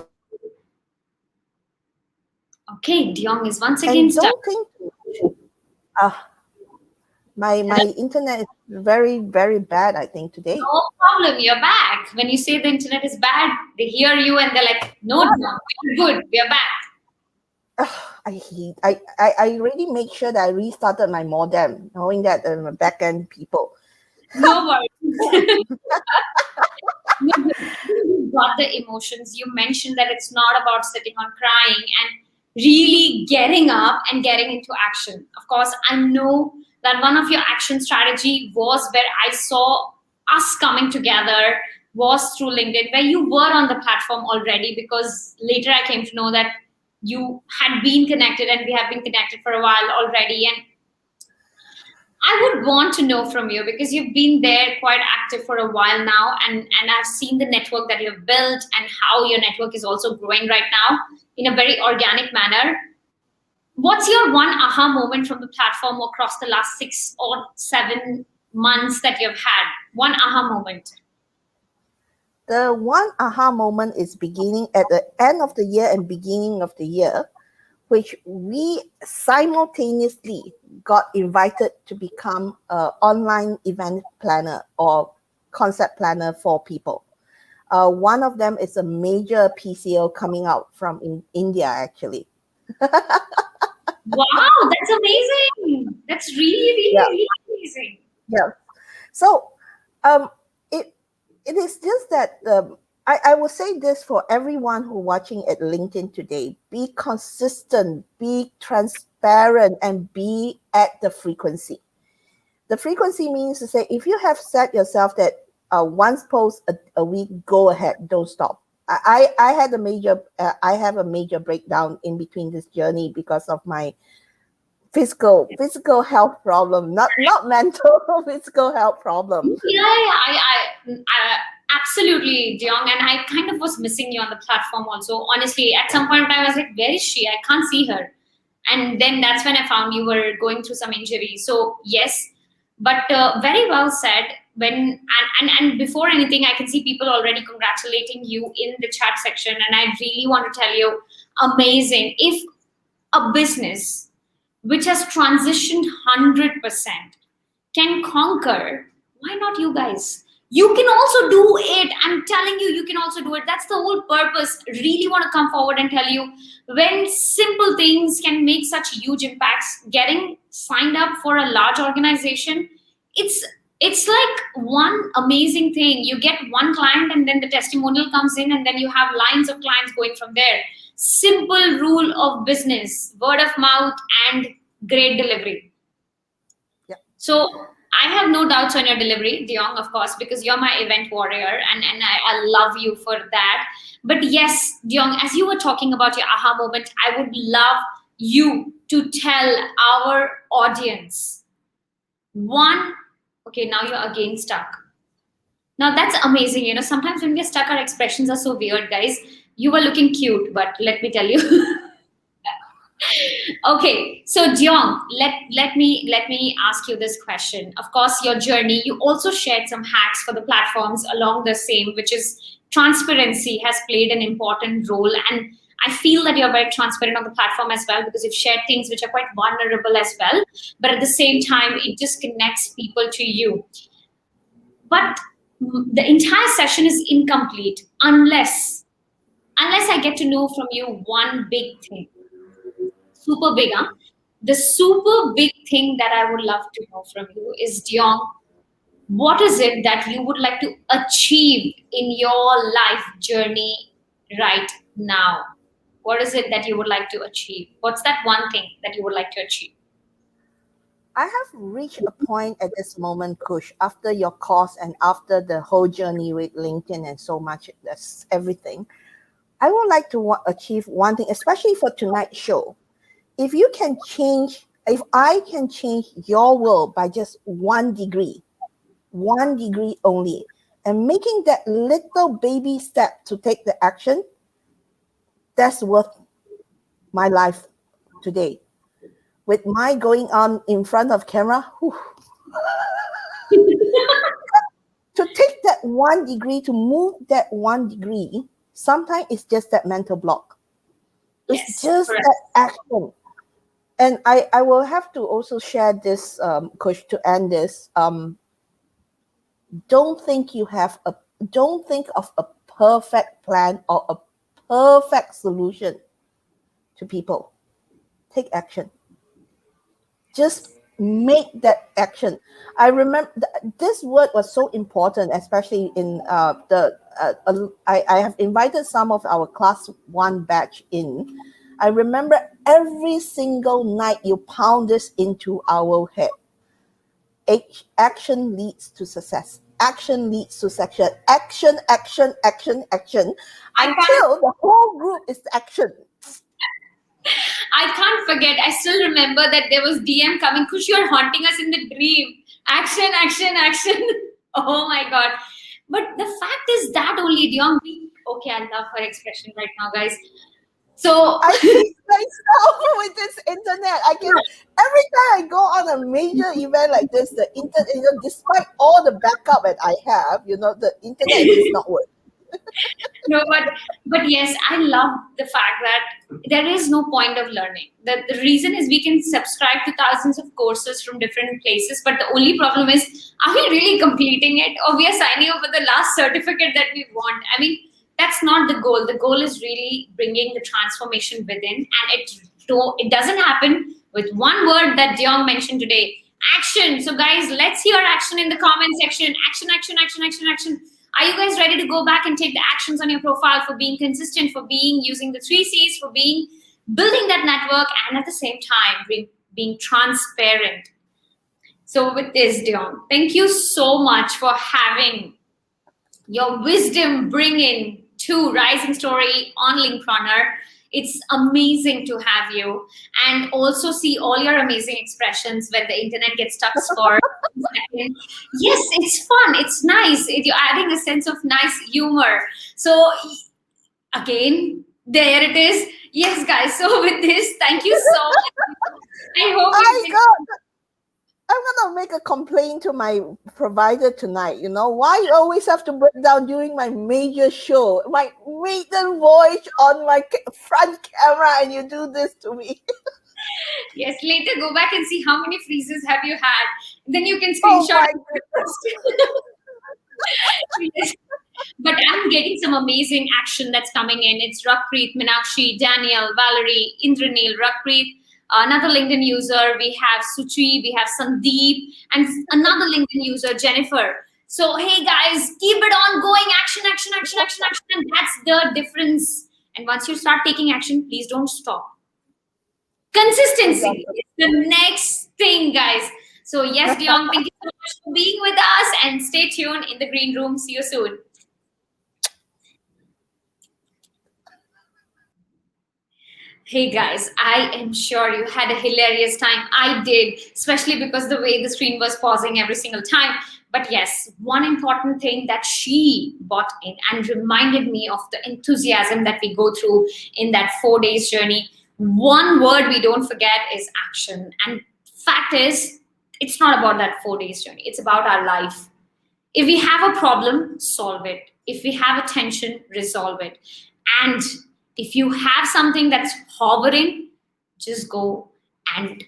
Diong is once again stuck. Don't think, my internet is very, very bad, I think, today. No problem, you're back. When you say the internet is bad, they hear you and they're like, no, we're good, we're back. I really make sure that I restarted my modem, knowing that back-end people. No worries. You got the emotions. You mentioned that it's not about sitting on crying and really getting up and getting into action. Of course, I know that one of your action strategy was where I saw us coming together was through LinkedIn, where you were on the platform already, because later I came to know that you had been connected and we have been connected for a while already. And I would want to know from you, because you've been there quite active for a while now, and I've seen the network that you've built and how your network is also growing right now in a very organic manner. What's your one aha moment from the platform across the last 6 or 7 months that you've had? One aha moment. The one aha moment is beginning at the end of the year and beginning of the year, which we simultaneously got invited to become an online event planner or concept planner for people. One of them is a major PCO coming out from India, actually. Wow, that's amazing. That's really, really amazing. Yeah. So it is just that I will say this for everyone who watching at LinkedIn today: be consistent, be transparent, and be at the frequency. The frequency means to say, if you have set yourself that once post a week, go ahead, don't stop. I have a major breakdown in between this journey because of my physical health problem, not mental, physical health problem. Yeah, I absolutely, Diong, and I kind of was missing you on the platform also. Honestly, at some point I was like, where is she? I can't see her. And then that's when I found you were going through some injury. So yes, but very well said. And before anything, I can see people already congratulating you in the chat section, and I really want to tell you, amazing. If a business which has transitioned 100% can conquer, why not you guys? You can also do it. I'm telling you, you can also do it. That's the whole purpose. Really want to come forward and tell you, when simple things can make such huge impacts, getting signed up for a large organization, it's like one amazing thing. You get one client and then the testimonial comes in, and then you have lines of clients going from there. Simple rule of business, word of mouth and great delivery. Yeah. So I have no doubts on your delivery, Diong, of course, because you're my event warrior, and I love you for that. But yes, Diong, as you were talking about your aha moment, I would love you to tell our audience one. Okay, now you're again stuck. Now that's amazing. You know, sometimes when we're stuck, our expressions are so weird, guys. You were looking cute, but let me tell you. Okay, so Diong, let me ask you this question. Of course, your journey, you also shared some hacks for the platforms along the same, which is transparency has played an important role. And I feel that you're very transparent on the platform as well, because you've shared things which are quite vulnerable as well. But at the same time, it just connects people to you. But the entire session is incomplete unless unless I get to know from you one big thing. Super big, huh? The super big thing that I would love to know from you is, Diong, what is it that you would like to achieve in your life journey right now? What is it that you would like to achieve? What's that one thing that you would like to achieve? I have reached a point at this moment, Kush, after your course and after the whole journey with LinkedIn and so much, that's everything. I would like to achieve one thing, especially for tonight's show. If I can change your world by just 1 degree only, and making that little baby step to take the action, that's worth my life today. With my going on in front of camera, to take that 1 degree, to move that 1 degree, sometimes it's just that mental block. It's just correct. that action. And I will have to also share this, Kush, to end this. Don't think of a perfect plan or a perfect solution to people. Take action. Just make that action. I remember this word was so important, especially in I have invited some of our class 1 batch in. I remember every single night you pound this into our head. Action leads to success. Action leads to success. Action, action, action, action. Until the whole group is action. I can't forget. I still remember that there was DM coming. Kush, you're haunting us in the dream. Action, action, action. Oh my God. But the fact is that only, Diong, okay, I love her expression right now, guys. So I see myself with this internet. Every time I go on a major event like this, the internet, despite all the backup that I have, the internet is not working. No, but yes, I love the fact that there is no point of learning. The reason is we can subscribe to thousands of courses from different places, but the only problem is, are we really completing it, or we are signing up for the last certificate that we want? I mean, that's not the goal. The goal is really bringing the transformation within, and it doesn't happen with one word that Diong mentioned today: action. So guys, let's hear action in the comment section. Action, action, action, action, action. Are you guys ready to go back and take the actions on your profile for being consistent, for using the 3 C's, for building that network, and at the same time being transparent? So with this, Diong, thank you so much for having your wisdom bring in to Rising Story on Linkpreneur. It's amazing to have you, and also see all your amazing expressions when the internet gets stuck for a second. Yes, it's fun. It's nice. You're adding a sense of nice humor. So again, there it is. Yes, guys. So with this, thank you so much. I hope I'm gonna make a complaint to my provider tonight. Why you always have to break down during my major show, my maiden voice on my front camera, and you do this to me. Yes, later go back and see how many freezes have you had. Then you can screenshot. Yes. But I'm getting some amazing action that's coming in. It's Rakpreet, Meenakshi, Daniel, Valerie, Indrranil, Rakpreet, another LinkedIn user. We have Suchi, we have Sandeep, and another LinkedIn user, Jennifer. So, hey guys, keep it on going. Action, action, action, action, action. And that's the difference. And once you start taking action, please don't stop. Consistency is the next thing, guys. So, yes, Diong, thank you so much for being with us, and stay tuned in the green room. See you soon. Hey guys, I am sure you had a hilarious time. I did, especially because the way the screen was pausing every single time. But yes, one important thing that she brought in and reminded me of the enthusiasm that we go through in that 4 days journey. One word we don't forget is action. And fact is, it's not about that 4 days journey. It's about our life. If we have a problem, solve it. If we have a tension, resolve it. And if you have something that's hovering, just go and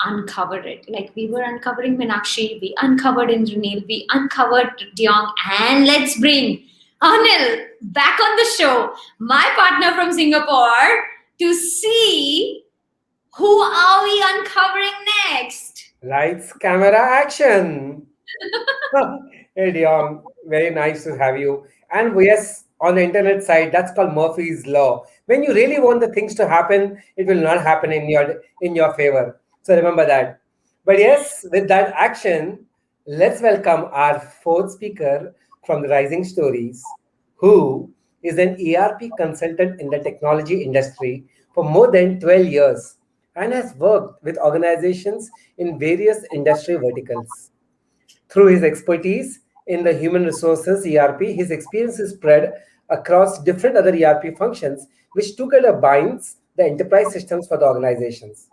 uncover it. Like we were uncovering Meenakshi, we uncovered Indrranil, we uncovered Diong, and let's bring Anil, back on the show, my partner from Singapore, to see who are we uncovering next. Lights, camera, action. Hey, Diong, very nice to have you. And yes, on the internet side, that's called Murphy's Law. When you really want the things to happen, it will not happen in your favor. So remember that. But yes, with that action, let's welcome our fourth speaker from the Rising Stories, who is an ERP consultant in the technology industry for more than 12 years and has worked with organizations in various industry verticals. Through his expertise in the human resources ERP, his experience is spread across different other ERP functions, which together binds the enterprise systems for the organizations.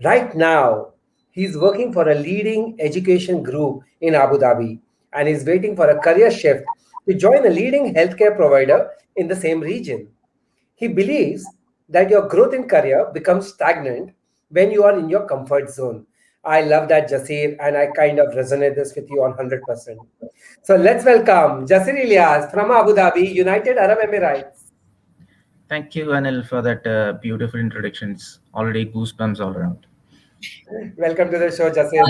Right now, he's working for a leading education group in Abu Dhabi and is waiting for a career shift to join a leading healthcare provider in the same region. He believes that your growth in career becomes stagnant when you are in your comfort zone. I love that, Jasir, and I kind of resonate this with you on 100%. So let's welcome Jasir Illias from Abu Dhabi, United Arab Emirates. Thank you, Anil, for that beautiful introductions. Already goosebumps all around. Welcome to the show, Jasir.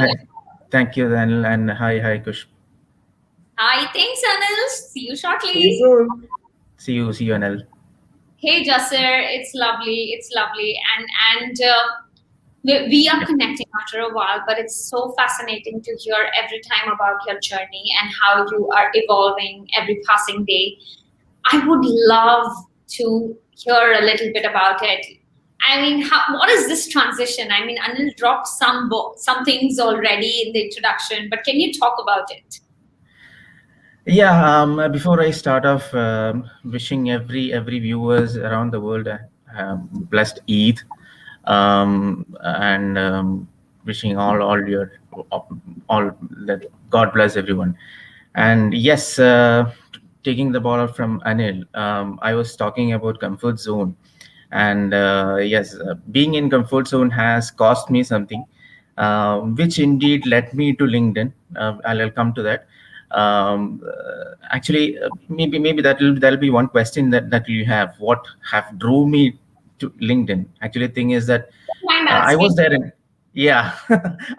Thank you, Anil, and hi, Kush. Hi, thanks, Anil. See you shortly. See you soon. See you, Anil. Hey, Jasir, it's lovely, and we are connecting after a while, but it's so fascinating to hear every time about your journey and how you are evolving every passing day. I would love to hear a little bit about it. I mean, what is this transition? I mean, Anil dropped some things already in the introduction, but can you talk about it? Yeah. Before I start off, wishing every viewers around the world blessed Eid, and wishing all that God bless everyone. And yes, taking the ball out from Anil, I was talking about comfort zone, and yes, being in comfort zone has cost me something, which indeed led me to LinkedIn. I'll come to that. Actually, maybe that'll be one question that you have. What have drove me to LinkedIn? Actually, the thing is that I was there in, yeah.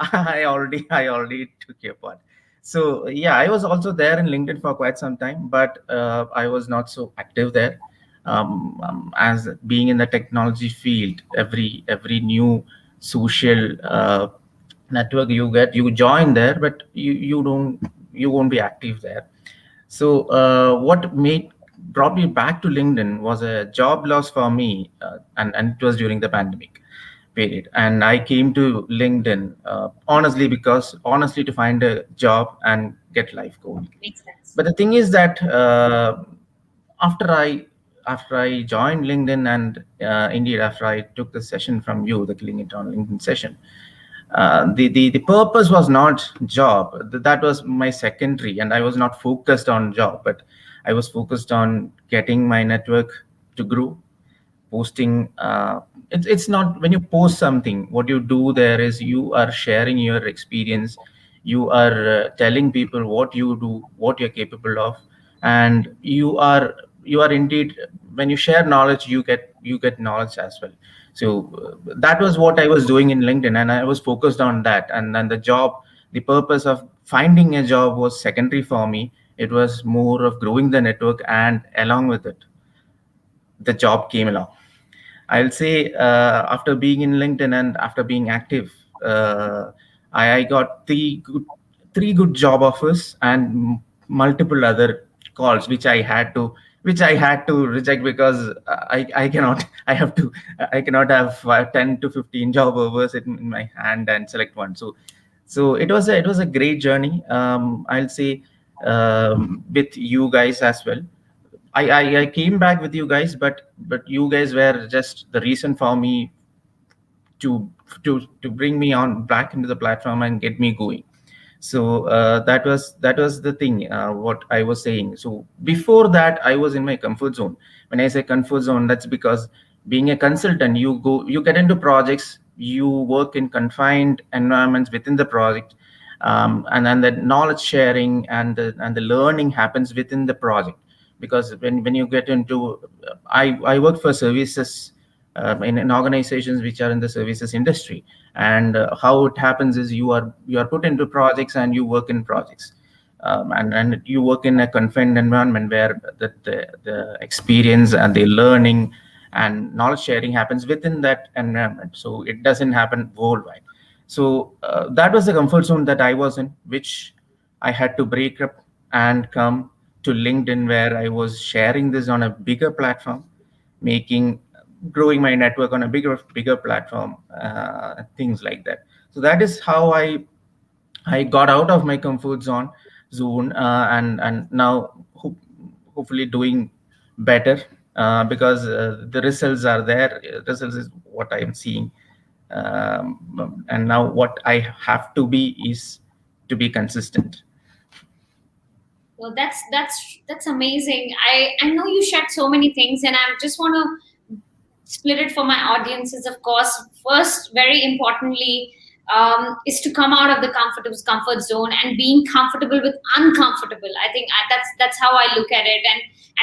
I already took your part. So yeah, I was also there in LinkedIn for quite some time, but I was not so active there. As being in the technology field, every new social network you join there, but you won't be active there. So what brought me back to LinkedIn was a job loss for me, and it was during the pandemic period. And I came to LinkedIn honestly to find a job and get life going. Makes sense. But the thing is that after I joined LinkedIn, and indeed after I took the session from you, the Killing It on LinkedIn session, the purpose was not job. That was my secondary, and I was not focused on job, but I was focused on getting my network to grow, posting. It's not, when you post something, what you do there is you are sharing your experience, you are telling people what you do, what you're capable of, and you are indeed, when you share knowledge, you get knowledge as well. So that was what I was doing in LinkedIn, and I was focused on that. And then the purpose of finding a job was secondary for me. It was more of growing the network, and along with it, the job came along. I'll say after being in LinkedIn and after being active, I got three good job offers and multiple other calls, which I had to reject, because I cannot I cannot have 10 to 15 job offers in my hand and select one. So it was a great journey. I'll say with you guys as well. I came back with you guys, but you guys were just the reason for me to bring me on back into the platform and get me going. So that was the thing, what I was saying. So before that, I was in my comfort zone. When I say comfort zone, that's because being a consultant, you get into projects, you work in confined environments within the project, and then the knowledge sharing and the learning happens within the project. because when you get into, I work for services in organizations which are in the services industry, and how it happens is you are put into projects and you work in projects, and you work in a confined environment where the experience and the learning and knowledge sharing happens within that environment, so it doesn't happen worldwide. So that was the comfort zone that I was in, which I had to break up and come to LinkedIn, where I was sharing this on a bigger platform, growing my network on a bigger platform, things like that. So that is how I got out of my comfort zone, and now hopefully doing better, because the results are there. Results is what I am seeing, and now what I have to be is to be consistent. Well, that's amazing. I know you shared so many things, and I just want to split it for my audiences. Of course, first, very importantly, is to come out of the comfort zone and being comfortable with uncomfortable. I think that's how I look at it,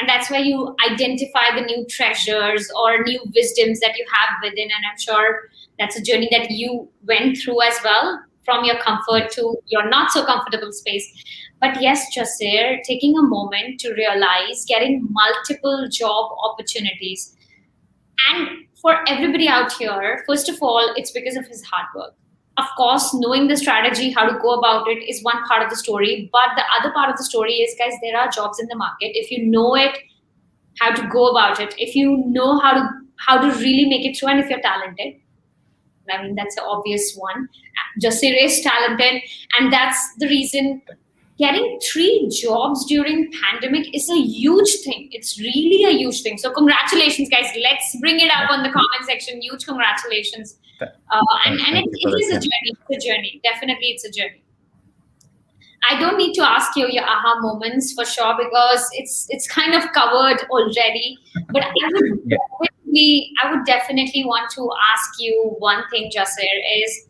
and that's where you identify the new treasures or new wisdoms that you have within. And I'm sure that's a journey that you went through as well, from your comfort to your not so comfortable space. But yes, Jasir, taking a moment to realize getting multiple job opportunities. And for everybody out here, first of all, it's because of his hard work. Of course, knowing the strategy, how to go about it is one part of the story. But the other part of the story is, guys, there are jobs in the market. If you know it, how to go about it, if you know how to really make it through, and if you're talented, I mean, that's the obvious one. Jasir is talented, and that's the reason getting 3 jobs during pandemic is a huge thing. It's really a huge thing. So congratulations, guys. Let's bring it up on the comment section. Huge congratulations. And it is a journey. It's a journey. Definitely, it's a journey. I don't need to ask you your aha moments for sure, because it's kind of covered already. But I would definitely want to ask you one thing, Jasir, is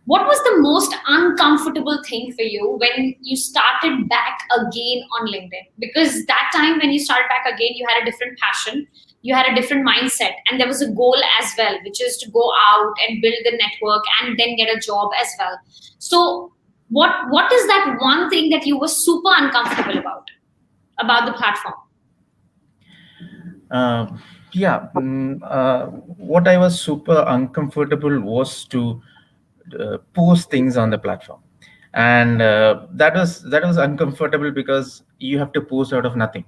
what was the most uncomfortable thing for you when you started back again on LinkedIn? Because that time when you started back again, you had a different passion, you had a different mindset, and there was a goal as well, which is to go out and build the network and then get a job as well. So what is that one thing that you were super uncomfortable about the platform? What I was super uncomfortable was to post things on the platform, and that was uncomfortable because you have to post out of nothing.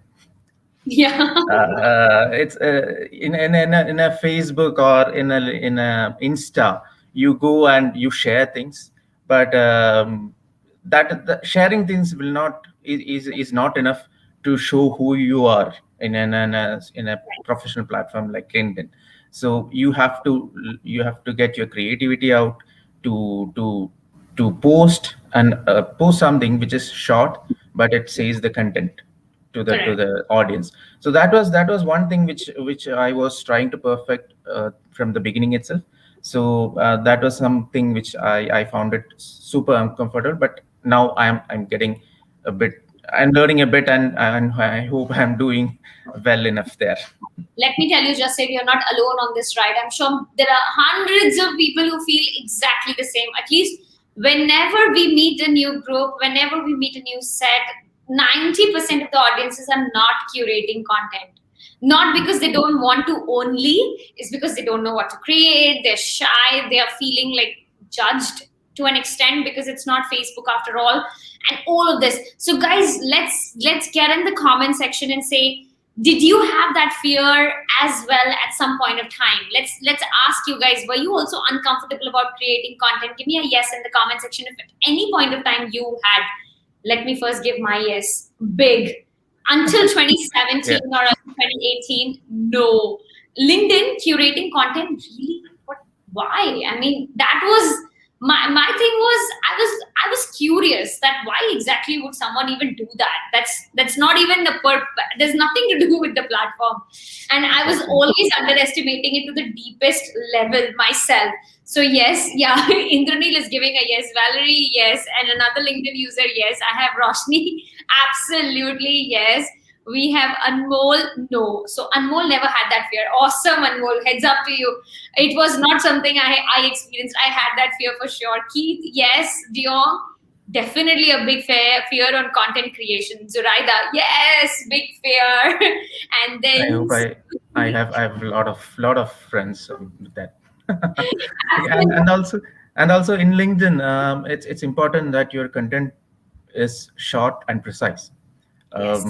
It's in a Facebook or in a Insta, you go and you share things, but that sharing things will not is not enough to show who you are in a professional platform like LinkedIn. So you have to get your creativity out to post and post something which is short, but it says the content to the audience. So that was one thing which I was trying to perfect from the beginning itself. So that was something which I found it super uncomfortable, but now I'm getting a bit, I'm learning a bit, and I hope I'm doing well enough there. Let me tell you, Jasir, you're not alone on this ride. I'm sure there are hundreds of people who feel exactly the same. At least whenever we meet a new group, whenever we meet a new set, 90% of the audiences are not curating content. Not because they don't want to only, it's because they don't know what to create. They're shy. They are feeling like judged to an extent because it's not Facebook after all, and all of this. So guys, let's get in the comment section and say, did you have that fear as well at some point of time? Let's ask you guys, were you also uncomfortable about creating content? Give me a yes in the comment section if at any point of time you had. Let me first give my yes. Big. Until 2017 or 2018, no. LinkedIn curating content, really? Why? I mean, that was my thing was I was curious that why exactly would someone even do that? That's not even the there's nothing to do with the platform, and I was always underestimating it to the deepest level myself. So yes, yeah, Indrranil is giving a yes, Valerie yes, and another LinkedIn user yes. I have Roshni, absolutely yes. We have Anmol. No. So Anmol never had that fear. Awesome, Anmol. Heads up to you. It was not something I experienced. I had that fear for sure. Keith, yes. Diong, definitely a big fear on content creation. Zuraida, yes, big fear. And then I hope I have a lot of friends with that. and also in LinkedIn, it's important that your content is short and precise. Yes.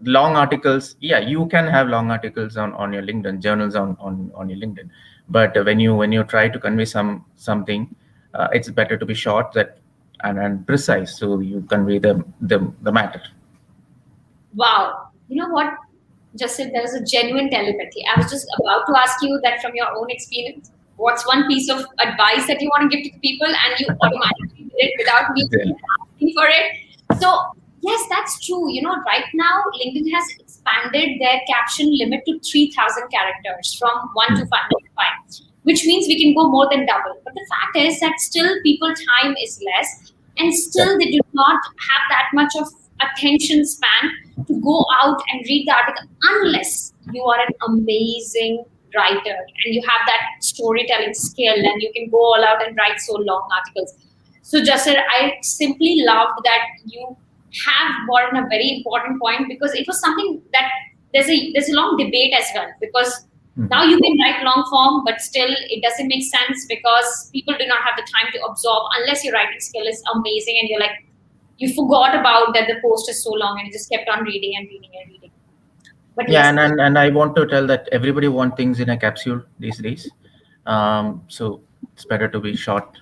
Long articles, yeah, you can have long articles on your LinkedIn, journals on your LinkedIn, but when you try to convey something, it's better to be short and precise, so you convey the matter. Wow. You know what, Justin, there is a genuine telepathy. I was just about to ask you that from your own experience. What's one piece of advice that you want to give to the people, and you automatically did it without me even asking for it? So, yes, that's true. You know, right now, LinkedIn has expanded their caption limit to 3,000 characters from 1 to 5, which means we can go more than double. But the fact is that still people time is less, and still they do not have that much of attention span to go out and read the article unless you are an amazing writer and you have that storytelling skill and you can go all out and write so long articles. So Jasir, I simply loved that you have brought in a very important point, because it was something that there's a long debate as well, because now you can write long form, but still it doesn't make sense because people do not have the time to absorb unless your writing skill is amazing and you're like, you forgot about that the post is so long and you just kept on reading and reading and reading. But yeah, yes, and I want to tell that everybody wants things in a capsule these days, so it's better to be short.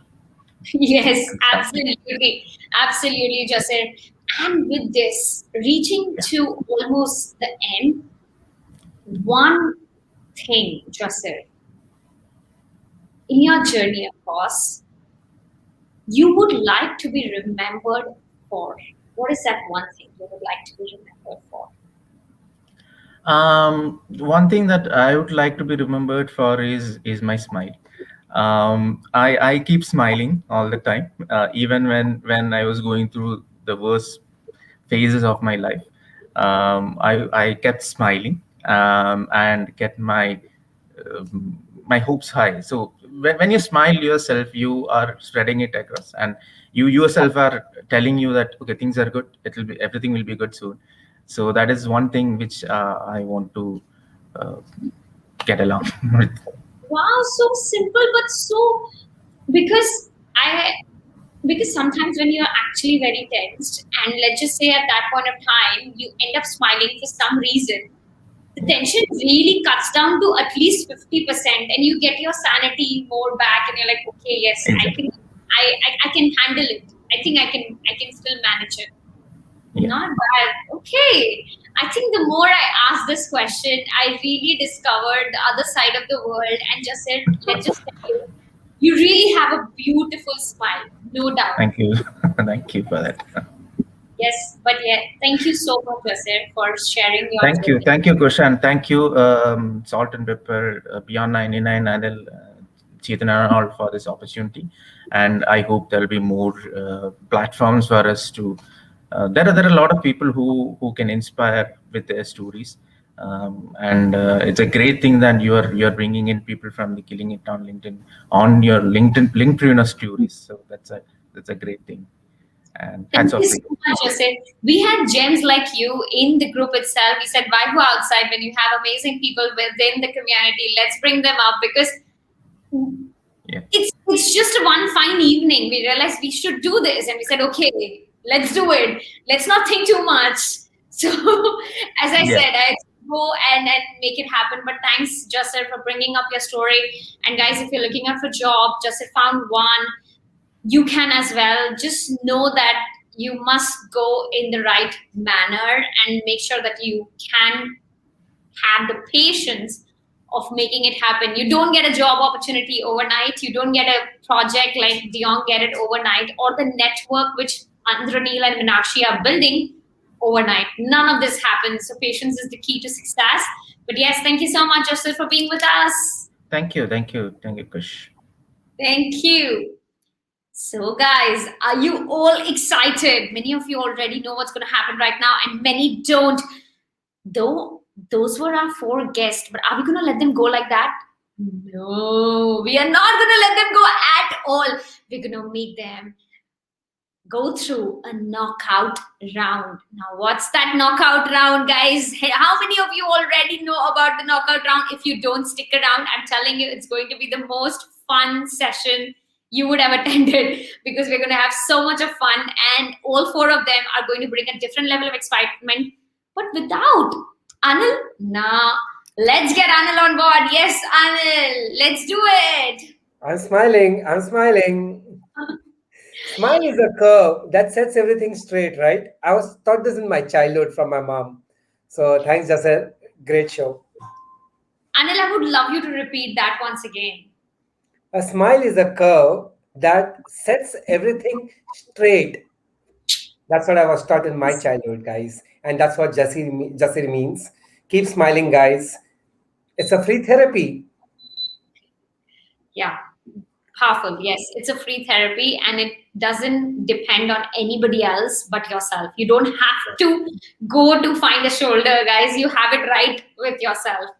yes, absolutely, absolutely, Jasir. And with this, reaching to almost the end, one thing, Jasir, in your journey, of course, you would like to be remembered for. What is that one thing you would like to be remembered for? One thing that I would like to be remembered for is my smile. I keep smiling all the time, even when I was going through the worst phases of my life. I kept smiling and kept my hopes high. So when you smile yourself, you are spreading it across, and you yourself are telling you that okay, things are good. Everything will be good soon. So that is one thing which I want to uh, get along with. Wow, so simple, but so because because sometimes when you're actually very tensed, and let's just say at that point of time you end up smiling for some reason, the tension really cuts down to at least 50%, and you get your sanity more back, and you're like, okay, yes, Exactly. I can handle it. I think I can still manage it. Yeah. Not bad. Okay. I think the more I ask this question, I really discovered the other side of the world and just said, let's just tell you, you really have a beautiful smile, no doubt. Thank you. Thank you for that. Yes, but yeah, thank you so much, Jasir, for sharing your journey. Thank you, Kushan. Thank you, Salt and Pepper, Beyond 99, Anil, Chetan, and all for this opportunity. And I hope there'll be more platforms for us to. There are a lot of people who can inspire with their stories, and it's a great thing that you're bringing in people from the Killing It on LinkedIn on your LinkedIn stories. So that's a great thing. And Thank hats off you to so you. much, Joseph. We had gems like you in the group itself. We said, why go outside when you have amazing people within the community? Let's bring them up, because Yeah. it's just a one fine evening. We realized we should do this, and we said, okay, let's do it. Let's not think too much. So, as I Yeah. said, I go and make it happen. But thanks, Jasir, for bringing up your story. And guys, if you're looking out for a job, Jasir found one. You can as well. Just know that you must go in the right manner and make sure that you can have the patience of making it happen. You don't get a job opportunity overnight. You don't get a project like Diong get it overnight, or the network which Indrranil and Meenakshi are building overnight. None of this happens. So patience is the key to success. But yes, thank you so much, Jasir, for being with us. Thank you, Kush. Thank you. So, guys, are you all excited? Many of you already know what's going to happen right now, and many don't. Though those were our 4 guests, but are we going to let them go like that? No, we are not going to let them go at all. We're going to make them go through a knockout round. Now, what's that knockout round, guys? Hey, how many of you already know about the knockout round? If you don't, stick around. I'm telling you, it's going to be the most fun session you would have attended, because we're going to have so much of fun, and all 4 of them are going to bring a different level of excitement. But without Anil, nah. Let's get Anil on board. Yes, Anil, let's do it. I'm smiling. I'm smiling. Smile is a curve that sets everything straight, right? I was taught this in my childhood from my mom. So thanks, Jasir. Great show. Anil, I would love you to repeat that once again. A smile is a curve that sets everything straight. That's what I was taught in my childhood, guys. And that's what Jasir means. Keep smiling, guys. It's a free therapy. Yeah, powerful. Yes, it's a free therapy, and it doesn't depend on anybody else but yourself. You don't have to go to find a shoulder, guys. You have it right with yourself.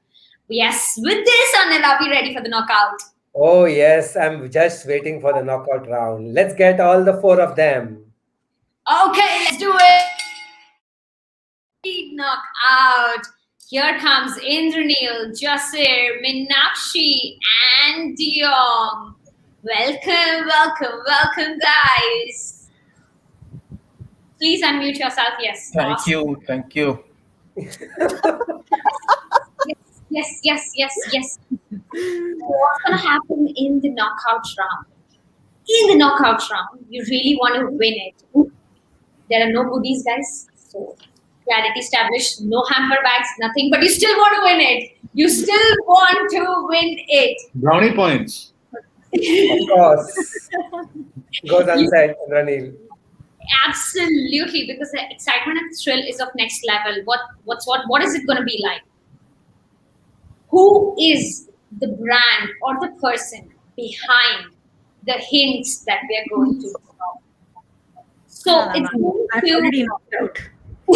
Yes, with this, Anil, are we ready for the knockout? Oh, yes. I'm just waiting for the knockout round. Let's get all the 4 of them. Okay, let's do it. Knockout. Here comes Indrranil, Jasir, Meenakshi, and Diong. Welcome, welcome, welcome, guys. Please unmute yourself. Yes. Thank awesome. you. Thank you. Yes. What's going to happen in the knockout round? In the knockout round, you really want to win it. There are no goodies, guys. So, clarity established. No hamper bags, nothing. But you still want to win it. You still want to win it. Brownie points. Of course. Goes unsaid, Ranil. Absolutely, because the excitement and thrill is of next level. What is it going to be like? Who is the brand or the person behind the hints that we are going to solve? So it's going I'm to already knocked out. So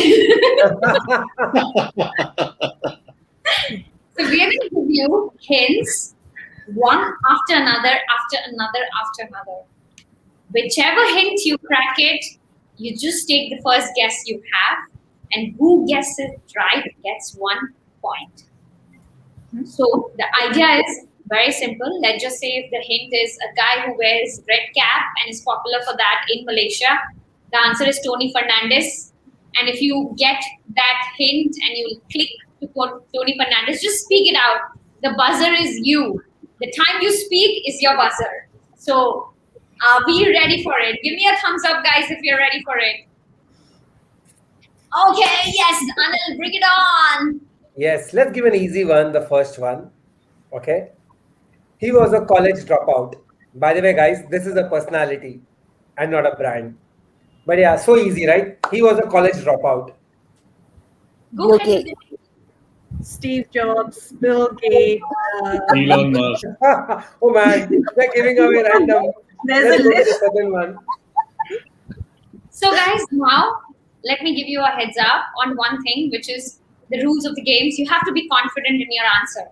we're going to give you hints, one after another, after another, after another. Whichever hint you crack it, you just take the first guess you have, and who guesses it right gets 1 point. So the idea is very simple. Let's just say if the hint is a guy who wears red cap and is popular for that in Malaysia, the answer is Tony Fernandez. And if you get that hint and you click to Tony Fernandez, just speak it out. The buzzer is you. The time you speak is your buzzer. So are we ready for it? Give me a thumbs up, guys, if you're ready for it. Okay, yes, Anil, bring it on. Yes, let's give an easy one, the first one. Okay. He was a college dropout. By the way, guys, this is a personality and not a brand. But yeah, so easy, right? He was a college dropout. Go ahead. Steve Jobs, Bill Gates. Elon Musk. Oh man, they're giving away random. There's a list. The second one. So guys, now let me give you a heads up on one thing, which is the rules of the games. You have to be confident in your answer.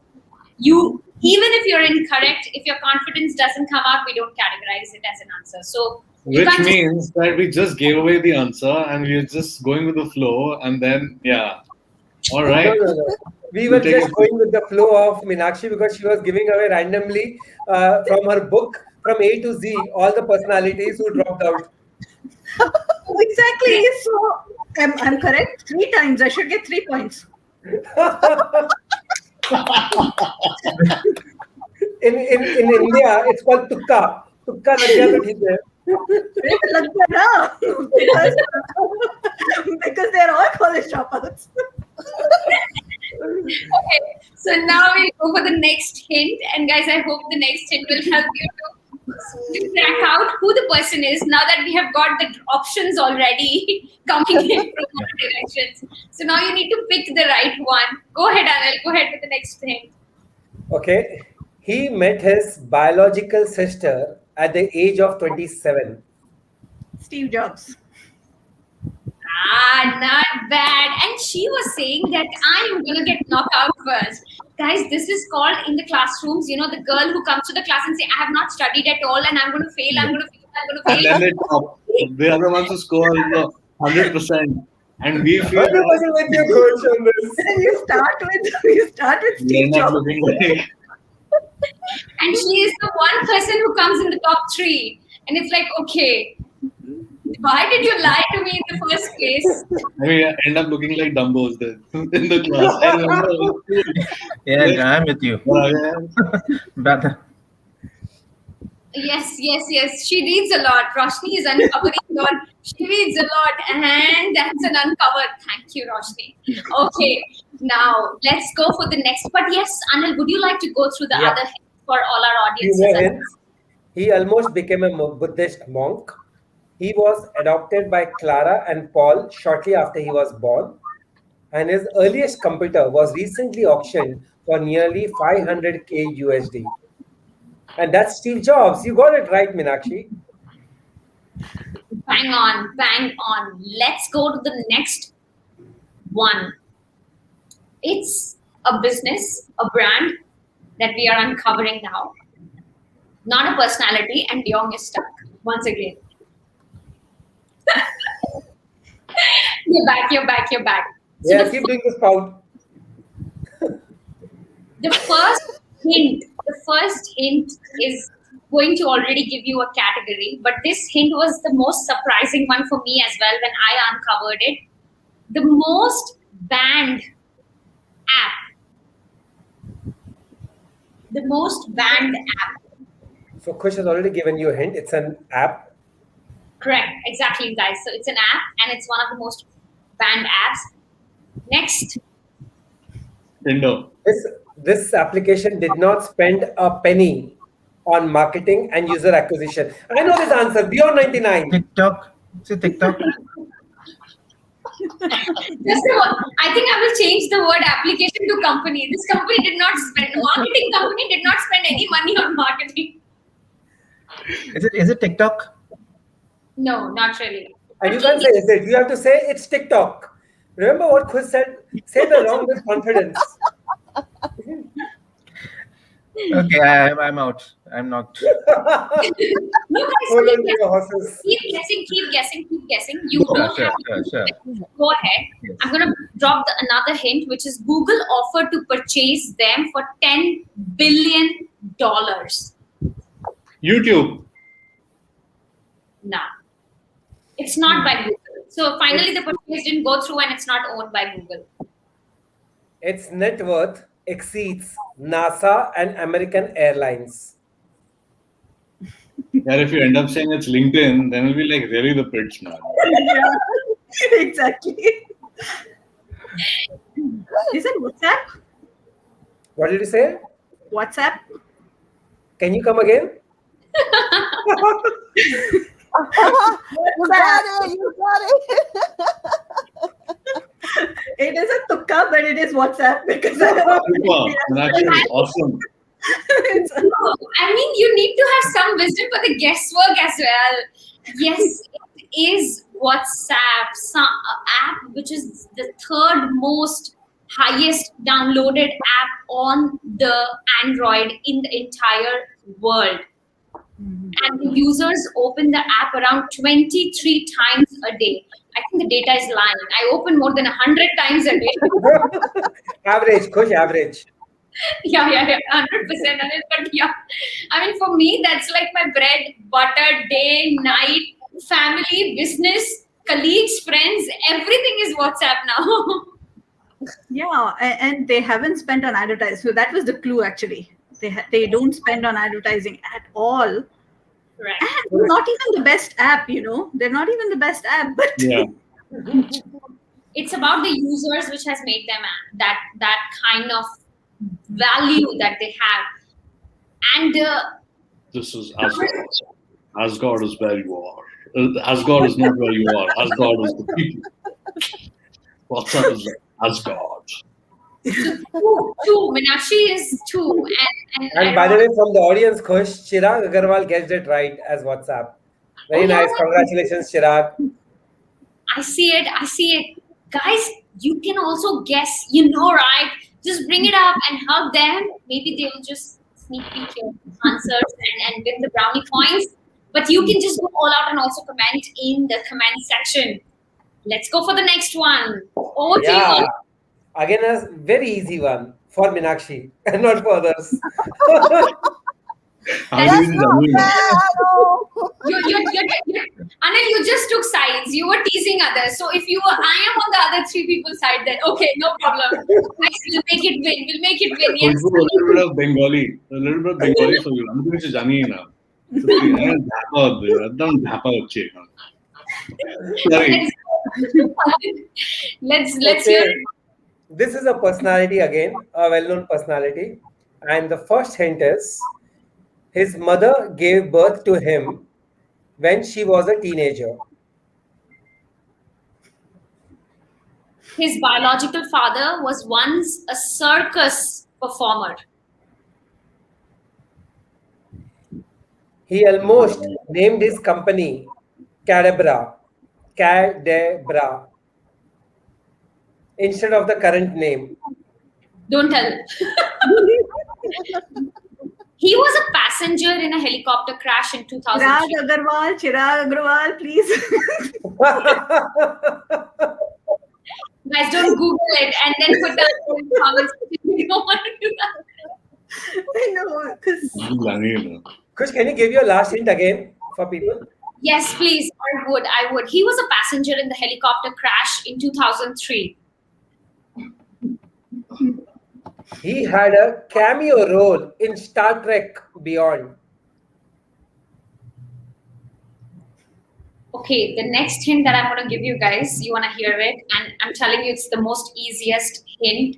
Even if you're incorrect, if your confidence doesn't come out, we don't categorize it as an answer. So which means that we just gave away the answer and we're just going with the flow, and then all right. No. We were just going with the flow of Meenakshi because she was giving away randomly from her book from A to Z all the personalities who dropped out. Exactly. So I'm correct 3 times. I should get 3 points. In India, it's called tukka. Tukka lag gaya to theek hai. Because they're all college dropouts. Okay, so now we'll go for the next hint, and guys, I hope the next hint will help you to track out who the person is now that we have got the options already coming in from all directions. So now you need to pick the right one. Go ahead, Anil. Go ahead with the next hint. Okay. He met his biological sister at the age of 27. Steve Jobs. Not bad. And she was saying that I'm going to get knocked out first. Guys, this is called in the classrooms, you know, the girl who comes to the class and say, I have not studied at all and I'm going to fail, I'm going to fail, I'm going to fail. And then they top. They are the ones who score 100%. And we feel 100% with your coach on this. And you start with we stage end up job. looking like And she is the one person who comes in the top 3. And it's like, okay, why did you lie to me in the first place? I mean, I end up looking like Dumbos then in the class. I remember. Yeah, I'm with you. Brother. Yes. She reads a lot. Roshni is uncovering a lot. She reads a lot. And that's an uncovered. Thank you, Roshni. Okay, now let's go for the next. But yes, Anil, would you like to go through the other hints for all our audiences? He almost became a Buddhist monk. He was adopted by Clara and Paul shortly after he was born. And his earliest computer was recently auctioned for nearly 500k USD. And that's Steve Jobs. You got it right, Meenakshi. Bang on. Let's go to the next one. It's a business, a brand that we are uncovering now. Not a personality, and Diong is stuck once again. You're back. So yeah, keep doing this, Paul. The first hint is going to already give you a category, but this hint was the most surprising one for me as well when I uncovered it. The most banned app. The most banned app. So Kush has already given you a hint. It's an app. Correct. Exactly, guys. So it's an app and it's one of the most banned apps. Next. Tinder. This application did not spend a penny on marketing and user acquisition. I know this answer. Beyond 99. TikTok. Is it TikTok? I think I will change the word application to company. This company did not spend, marketing company did not spend any money on marketing. Is it TikTok? No, not really. And you can't say is it. You have to say it's TikTok. Remember what Chris said? Say it along with confidence. Okay, I'm out. I'm not. You guys keep guessing. You don't have to. Sure. Go ahead. Yes. I'm going to drop another hint, which is Google offered to purchase them for $10 billion. YouTube. No. It's not by Google. So finally the purchase didn't go through and it's not owned by Google. Its net worth exceeds NASA and American Airlines. Yeah, if you end up saying it's LinkedIn, then it'll be like really the pitch, man. Yeah, exactly. Is it WhatsApp? What did you say? WhatsApp. Can you come again? You got it. It is a tukka, but it is WhatsApp because Actually, awesome. I mean, you need to have some wisdom for the guesswork as well. Yes, it is WhatsApp, some app which is the third most highest downloaded app on the Android in the entire world. And the users open the app around 23 times a day. I think the data is lying. I open more than 100 times a day. Average, Kush, average. Yeah, 100%. But yeah, I mean, for me, that's like my bread, butter, day, night, family, business, colleagues, friends, everything is WhatsApp now. Yeah, and they haven't spent on advertising. So that was the clue, actually. They don't spend on advertising at all. Right. And not even the best app, you know. They're not even the best app, but yeah. It's about the users which has made them that kind of value that they have. And this is Asgard. Asgard is where you are. Asgard is not where you are. Asgard is the people. WhatsApp is Asgard. Two. Meenakshi is 2. And by the way, from the audience, Kush, Chirag Agarwal guessed it right as WhatsApp. Very nice. Congratulations, Chirag. I see it. Guys, You can also guess, you know, right? Just bring it up and hug them. Maybe they will just sneak peek your answers and win the brownie points. But you can just go all out and also comment in the comment section. Let's go for the next one. Over to Yeah. you. Again, a very easy one for Meenakshi and not for others. That's not fair. No. Anil, you just took sides. You were teasing others. So if I am on the other three people's side, then okay, no problem. Next, we'll make it win. We'll make it win. Yes. A little bit of Bengali. A little bit of Bengali for you. I'm going to Jani now. Sorry. Let's hear it. This is a personality again, a well-known personality. And the first hint is his mother gave birth to him when she was a teenager. His biological father was once a circus performer. He almost named his company Cadabra instead of the current name. Don't tell. He was a passenger in a helicopter crash in 2003. Chirag Agarwal, please. Guys, don't Google it and then put that in the comments. You don't want to do that. I know, because Kush, can you give your last hint again for people? Yes, please. I would. He was a passenger in the helicopter crash in 2003. He had a cameo role in Star Trek Beyond. Okay, the next hint that I'm going to give you guys, you want to hear it, and I'm telling you it's the most easiest hint,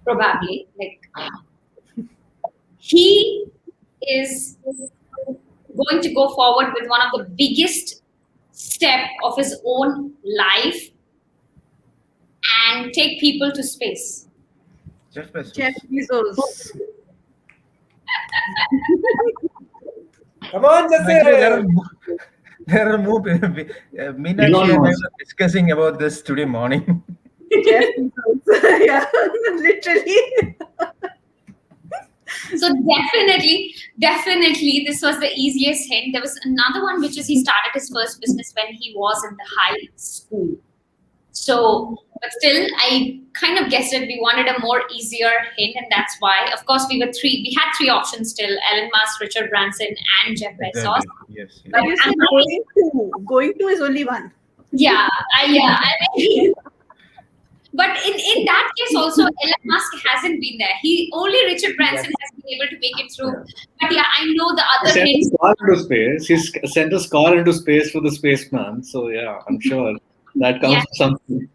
probably. He is going to go forward with one of the biggest step of his own life and take people to space. Jeff Bezos. Jeff Bezos. Come on, Jasir. There are more. Meenakshi and I were discussing about this today morning. Jeff Bezos. Yeah, literally. So definitely, this was the easiest hint. There was another one, which is he started his first business when he was in the high school. So, but still, I kind of guessed it. We wanted a more easier hint, and that's why. Of course, we had three options still: Elon Musk, Richard Branson, and Jeff Bezos. Yes. But you said going to is only one. Yeah, I mean, but in that case also, Elon Musk hasn't been there. Only Richard Branson has been able to make it through. But yeah, I know the other hints. He's sent his car into space for the spaceman. So yeah, I'm sure that counts for something.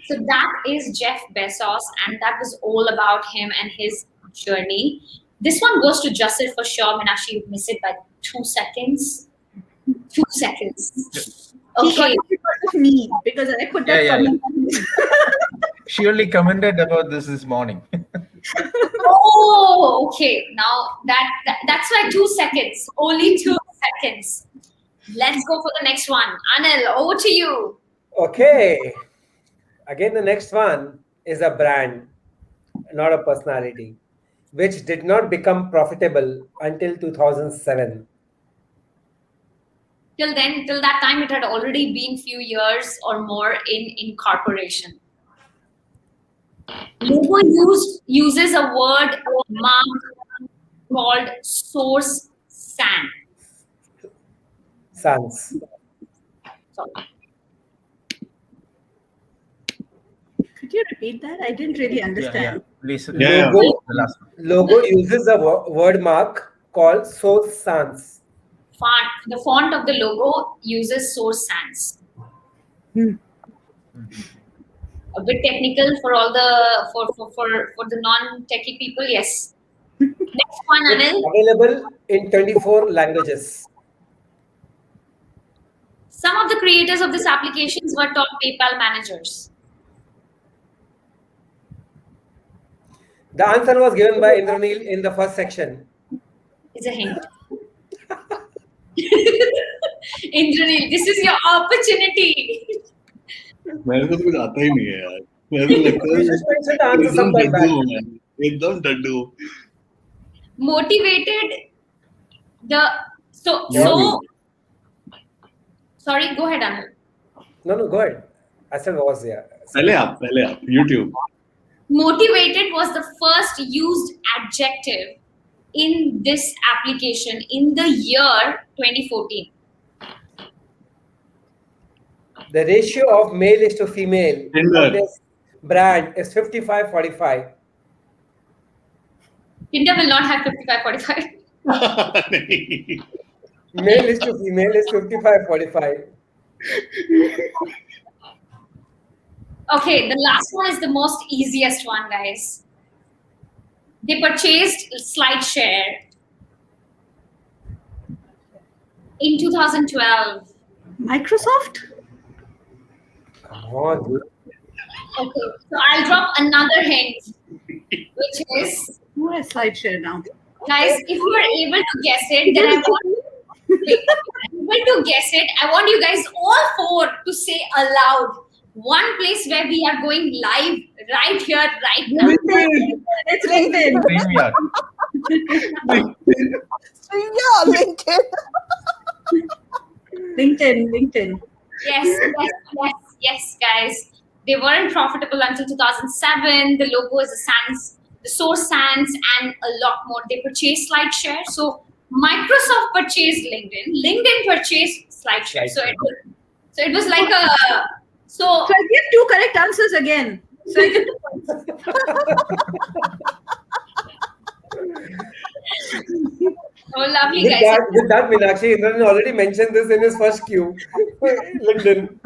So that is Jeff Bezos, and that was all about him and his journey. This one goes to Jasir for sure. Meenakshi, you missed it by 2 seconds. 2 seconds. He Okay. got it because of me, because I put that comment. She only commented about this morning. Oh, okay. Now that's why 2 seconds. Only 2 seconds. Let's go for the next one. Anil, over to you. Okay. Again, the next one is a brand, not a personality, which did not become profitable until 2007. Till that time, it had already been few years or more in incorporation. Logo uses a word mark called source sans. Sans. Sorry. Could you repeat that? I didn't really understand. Please. Logo uses a word mark called source sans. The font of the logo uses source sans. A bit technical for all the for the non-techie people, yes. Next one, Anil. Available in 24 languages. Some of the creators of these applications were top PayPal managers. The answer was given by Indrranil in the first section. It's a hint. Indrranil, this is your opportunity. मेरे को तो कुछ आता ही नहीं है यार. मेरे को लगता है You just mentioned the answer some time back. एकदम डड्डू. Motivated sorry, go ahead, Anil. No, go ahead. I said was, yeah. पहले आप YouTube. Motivated was the first used adjective in this application in the year 2014. The ratio of male is to female on this brand is 55-45. Tinder will not have 55-45. Male is to female is 55-45. Okay, the last one is the most easiest one, guys. They purchased SlideShare in 2012. Microsoft? Come on, dude. Okay, so I'll drop another hint, which is... Who has SlideShare now? Guys, if you are able to guess it, then I want you guys all four to say aloud one place where we are going live right here, right now. It's LinkedIn. LinkedIn. Yes, guys. They weren't profitable until 2007. The logo is the source sans, and a lot more. They purchased SlideShare. So Microsoft purchased LinkedIn. LinkedIn purchased SlideShare. So it was like a... So I give 2 correct answers again. So I get 2 points. Oh, lovely, with guys. With that, Meenakshi, Indrranil already mentioned this in his first cue. LinkedIn.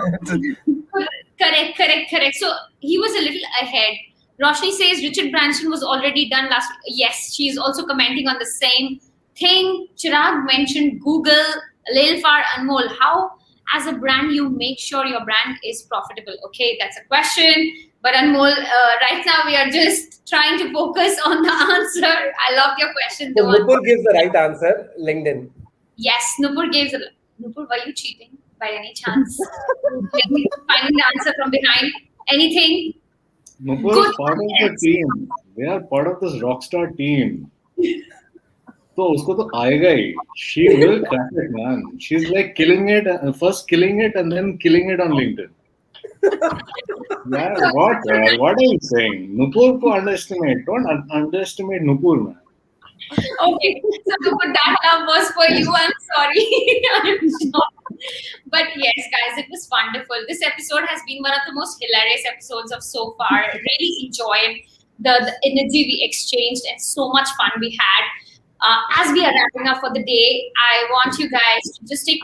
Correct. So he was a little ahead. Roshni says Richard Branson was already done last. Yes, she is also commenting on the same thing. Chirag mentioned Google. Leilfar Anmol, how as a brand you make sure your brand is profitable? Okay, that's a question. But Anmol, right now we are just trying to focus on the answer. I love your question. So Nupur gives the right answer, LinkedIn. Yes, Nupur gives Nupur, were you cheating by any chance? Finding the answer from behind? Anything? Nupur is part of the team. They are part of this rockstar team. So usko to aayega hi. She will crack it, man. She's like killing it, first killing it and then killing it on LinkedIn. Yeah, what are you saying? Nupur ko underestimate. Don't underestimate Nupur, man. Okay, so Nupur, that love was for you. I'm sorry. I'm shocked. But yes, guys, it was wonderful. This episode has been one of the most hilarious episodes of so far. Really enjoyed the energy we exchanged and so much fun we had. As we are wrapping up for the day, I want you guys to just take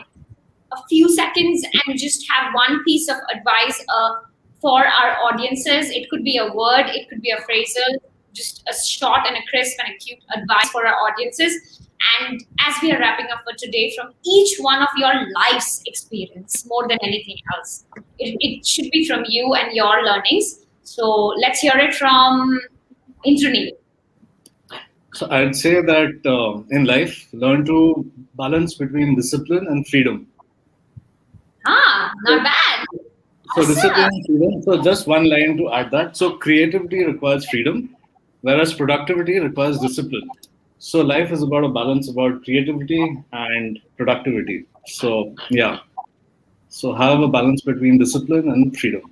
a few seconds and just have one piece of advice for our audiences. It could be a word, it could be a phrasal, just a short and a crisp and a cute advice for our audiences. And as we are wrapping up for today, from each one of your life's experience, more than anything else, it should be from you and your learnings. So let's hear it from Indrranil. So I'd say that in life, learn to balance between discipline and freedom. Not bad. So discipline and freedom. So just one line to add that. So creativity requires freedom, whereas productivity requires discipline. So life is about a balance about creativity and productivity. So yeah. So have a balance between discipline and freedom.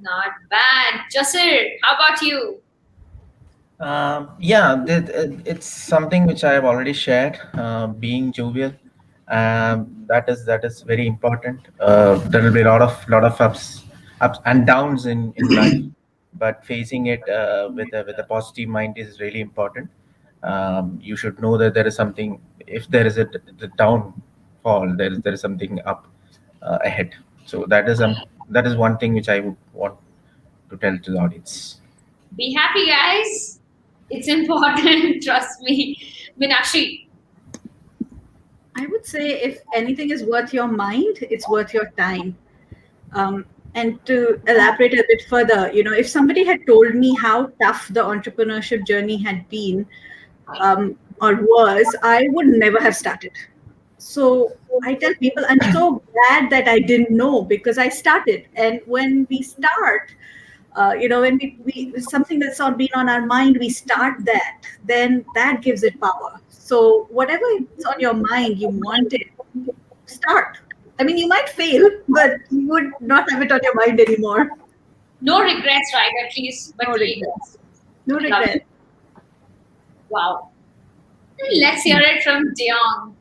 Not bad. Jasir, how about you? It's something which I have already shared. Being jovial, that is very important. There will be a lot of ups and downs in life, but facing it with a positive mind is really important. You should know that there is something. If there is the downfall, there is something up ahead. So that is one thing which I would want to tell to the audience. Be happy, guys. It's important. Trust me. Meenakshi. I would say if anything is worth your mind, it's worth your time. And to elaborate a bit further, if somebody had told me how tough the entrepreneurship journey had been or was, I would never have started. So I tell people I'm so glad that I didn't know because I started. And when we start, when we something that's not been on our mind, we start that, then that gives it power. So whatever is on your mind, you want it, start. I mean, you might fail, but you would not have it on your mind anymore. No regrets, right? At least, but No regrets. No regrets. Wow. Let's hear it from Diong.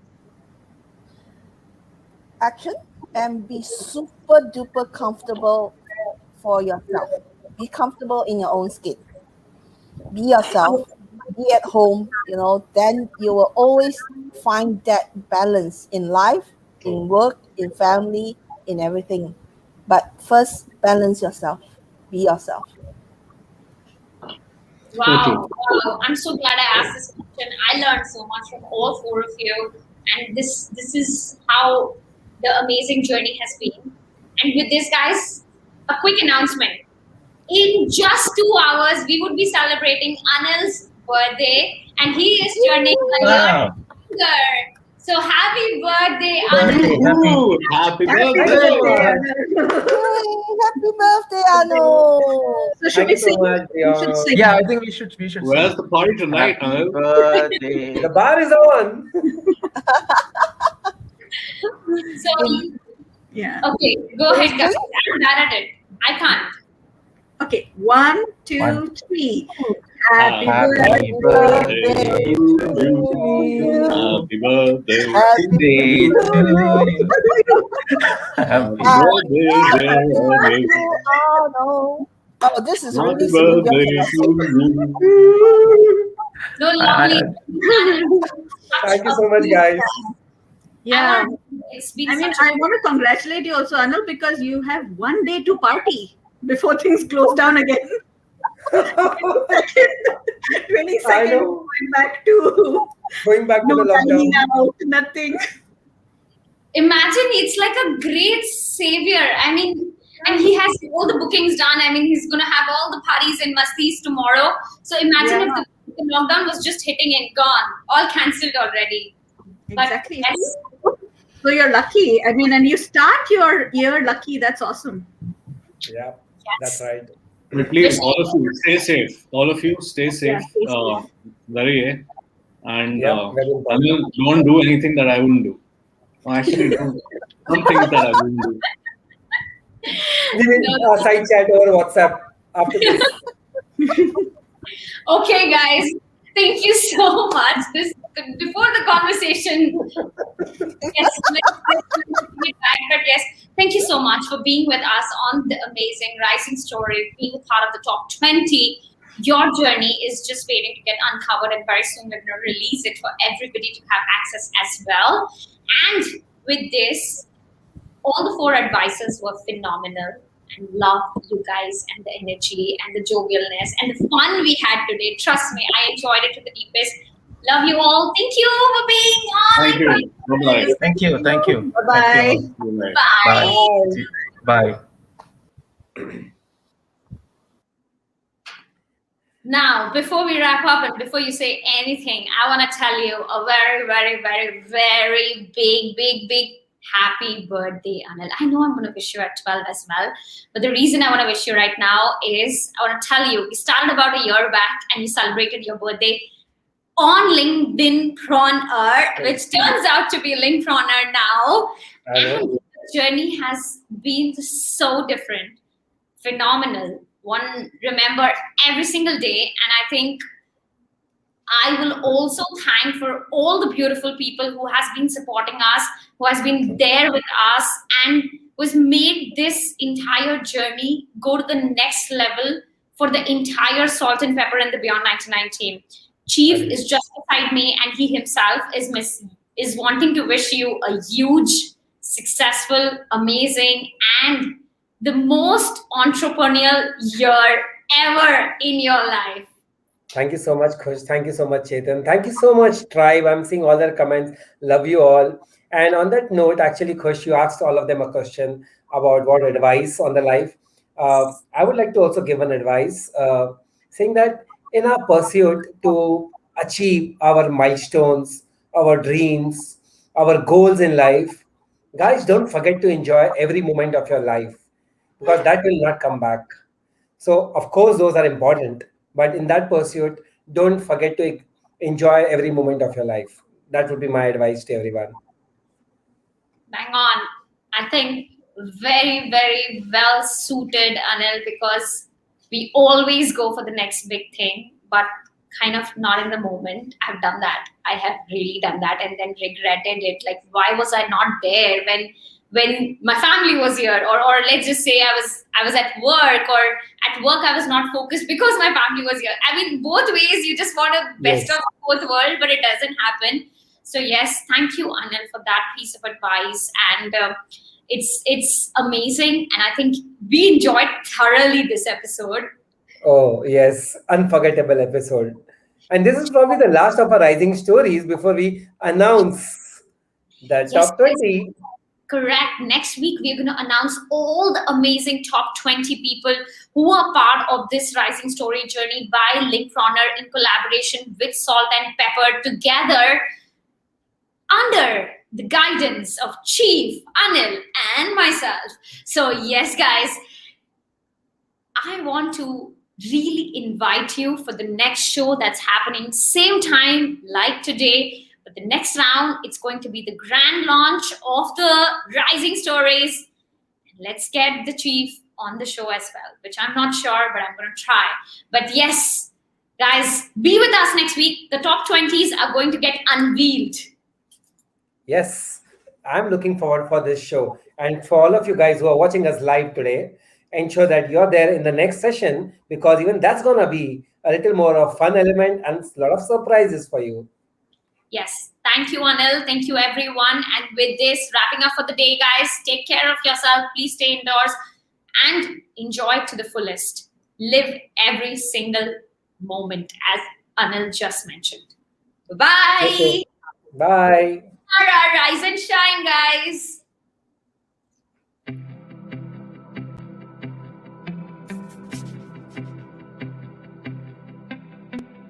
Action and be super duper comfortable for yourself. Be comfortable in your own skin. Be yourself. Be at home. Then you will always find that balance in life, in work, in family, in everything. But first, balance yourself. Be yourself. Wow. I'm so glad I asked this question. I learned so much from all four of you. And this is how the amazing journey has been. And with this, guys, a quick announcement. In just 2 hours, we would be celebrating Anil's birthday, and he is turning a year younger. So happy birthday, Anil! Happy Thank birthday! you so much. Happy birthday, Anil! So should Thank we you so sing? much, Diong. Sing. Yeah, I think we should. Where's sing. the party tonight, Happy Anil? birthday. The bar is on. So, Yeah. okay, go ahead, guys. I'm bad at it. I can't. Okay. 1, 2, One. 3. Happy birthday. Happy birthday to you. Happy birthday. Birthday to you. Happy Happy birthday, dear Anil. Oh, this is Happy really singing birthday your to you. So lovely. Thank you so much, guys. Yeah. It's been I mean, such I want to congratulate you also, Anil, because you have one day to party before things close down again. 22nd I know. going back to Going back to no the lockdown. dining out, nothing. Imagine it's like a great savior. I mean, and he has all the bookings done. I mean, he's going to have all the parties and musties tomorrow. So imagine if the lockdown was just hitting and gone, all cancelled already. Exactly. But yes, So you're lucky. I mean, and you start your year lucky. That's awesome. Yeah, that's right. But please, all of you, stay safe. All of you, stay safe. stay safe. Very, and Yeah, very important. Anil, don't do anything that I wouldn't do. No, actually, do some things that I wouldn't do. We will side chat over WhatsApp after this. okay, guys. Thank you so much. Before the conversation, yes, let's get back. But yes, thank you so much for being with us on the amazing Rising Story, being a part of the top 20. Your journey is just waiting to get uncovered, and very soon we're going to release it for everybody to have access as well. And with this, all the 4 advisors were phenomenal, and love you guys and the energy and the jovialness and the fun we had today. Trust me, I enjoyed it to the deepest. Love you all. Thank you for being on. Thank you. Bye-bye. Thank you. Thank you. Bye-bye. Thank you. Bye. Bye. Now, before we wrap up and before you say anything, I want to tell you a very, very, very, very big happy birthday, Anil. I know I'm going to wish you at 12 as well, but the reason I want to wish you right now is I want to tell you, we started about a year back and you celebrated your birthday on LinkedIn Prawnr, which turns out to be Linkprawnr now. And the journey has been so different, phenomenal. One remember every single day, and I think I will also thank for all the beautiful people who has been supporting us, who has been there with us, and was made this entire journey go to the next level for the entire Salt and Pepper and the Beyond 99 team. Chief is just beside me, and he himself is wanting to wish you a huge, successful, amazing, and the most entrepreneurial year ever in your life. Thank you so much, Khush. Thank you so much, Chetan. Thank you so much, Tribe. I'm seeing all their comments. Love you all. And on that note, actually, Khush, you asked all of them a question about what advice on the life. I would like to also give an advice, saying that in our pursuit to achieve our milestones, our dreams, our goals in life, guys, don't forget to enjoy every moment of your life, because that will not come back. So, of course, those are important, but in that pursuit, don't forget to enjoy every moment of your life. That would be my advice to everyone. Bang on. I think very, very well suited, Anil, because we always go for the next big thing, but kind of not in the moment. I've done that. I have really done that and then regretted it. Like, why was I not there when my family was here? Or let's just say I was at work, or at work I was not focused because my family was here. I mean, both ways, you just want a best Yes. of both world, but it doesn't happen. So yes, thank you, Anil, for that piece of advice, and it's amazing, and I think we enjoyed thoroughly this episode. Oh, yes, unforgettable episode. And this is probably the last of our rising stories before we announce the Yes, top 20. correct. Next week we're going to announce all the amazing top 20 people who are part of this rising story journey by Linkpreneur in collaboration with Salt and Pepper together under the guidance of Chief Anil and myself. So yes, guys, I want to really invite you for the next show that's happening same time like today. But the next round, it's going to be the grand launch of the Rising Stories. Let's get the chief on the show as well, which I'm not sure, but I'm going to try. But yes, guys, be with us next week. The top 20s are going to get unveiled. Yes, I'm looking forward for this show. And for all of you guys who are watching us live today, ensure that you're there in the next session, because even that's going to be a little more of fun element and a lot of surprises for you. Yes. Thank you, Anil. Thank you, everyone. And with this, wrapping up for the day, guys, take care of yourself. Please stay indoors and enjoy to the fullest. Live every single moment, as Anil just mentioned. Bye-bye. Okay. Bye. Rise and shine, guys.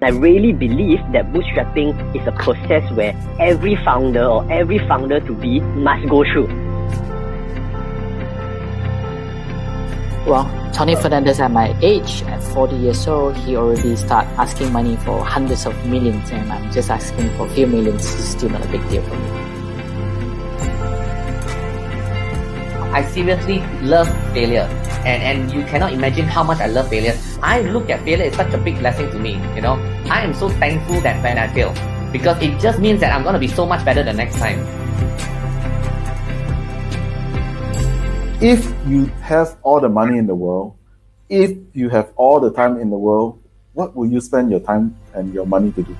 I really believe that bootstrapping is a process where every founder or every founder to be must go through. Well, Tony Fernandez at my age, at 40 years old, he already start asking money for hundreds of millions, and I'm just asking for a few millions. It's still not a big deal for me. I seriously love failure, and you cannot imagine how much I love failure. I look at failure as such a big blessing to me. I am so thankful that when I fail, because it just means that I'm going to be so much better the next time. If you have all the money in the world, if you have all the time in the world, what will you spend your time and your money to do?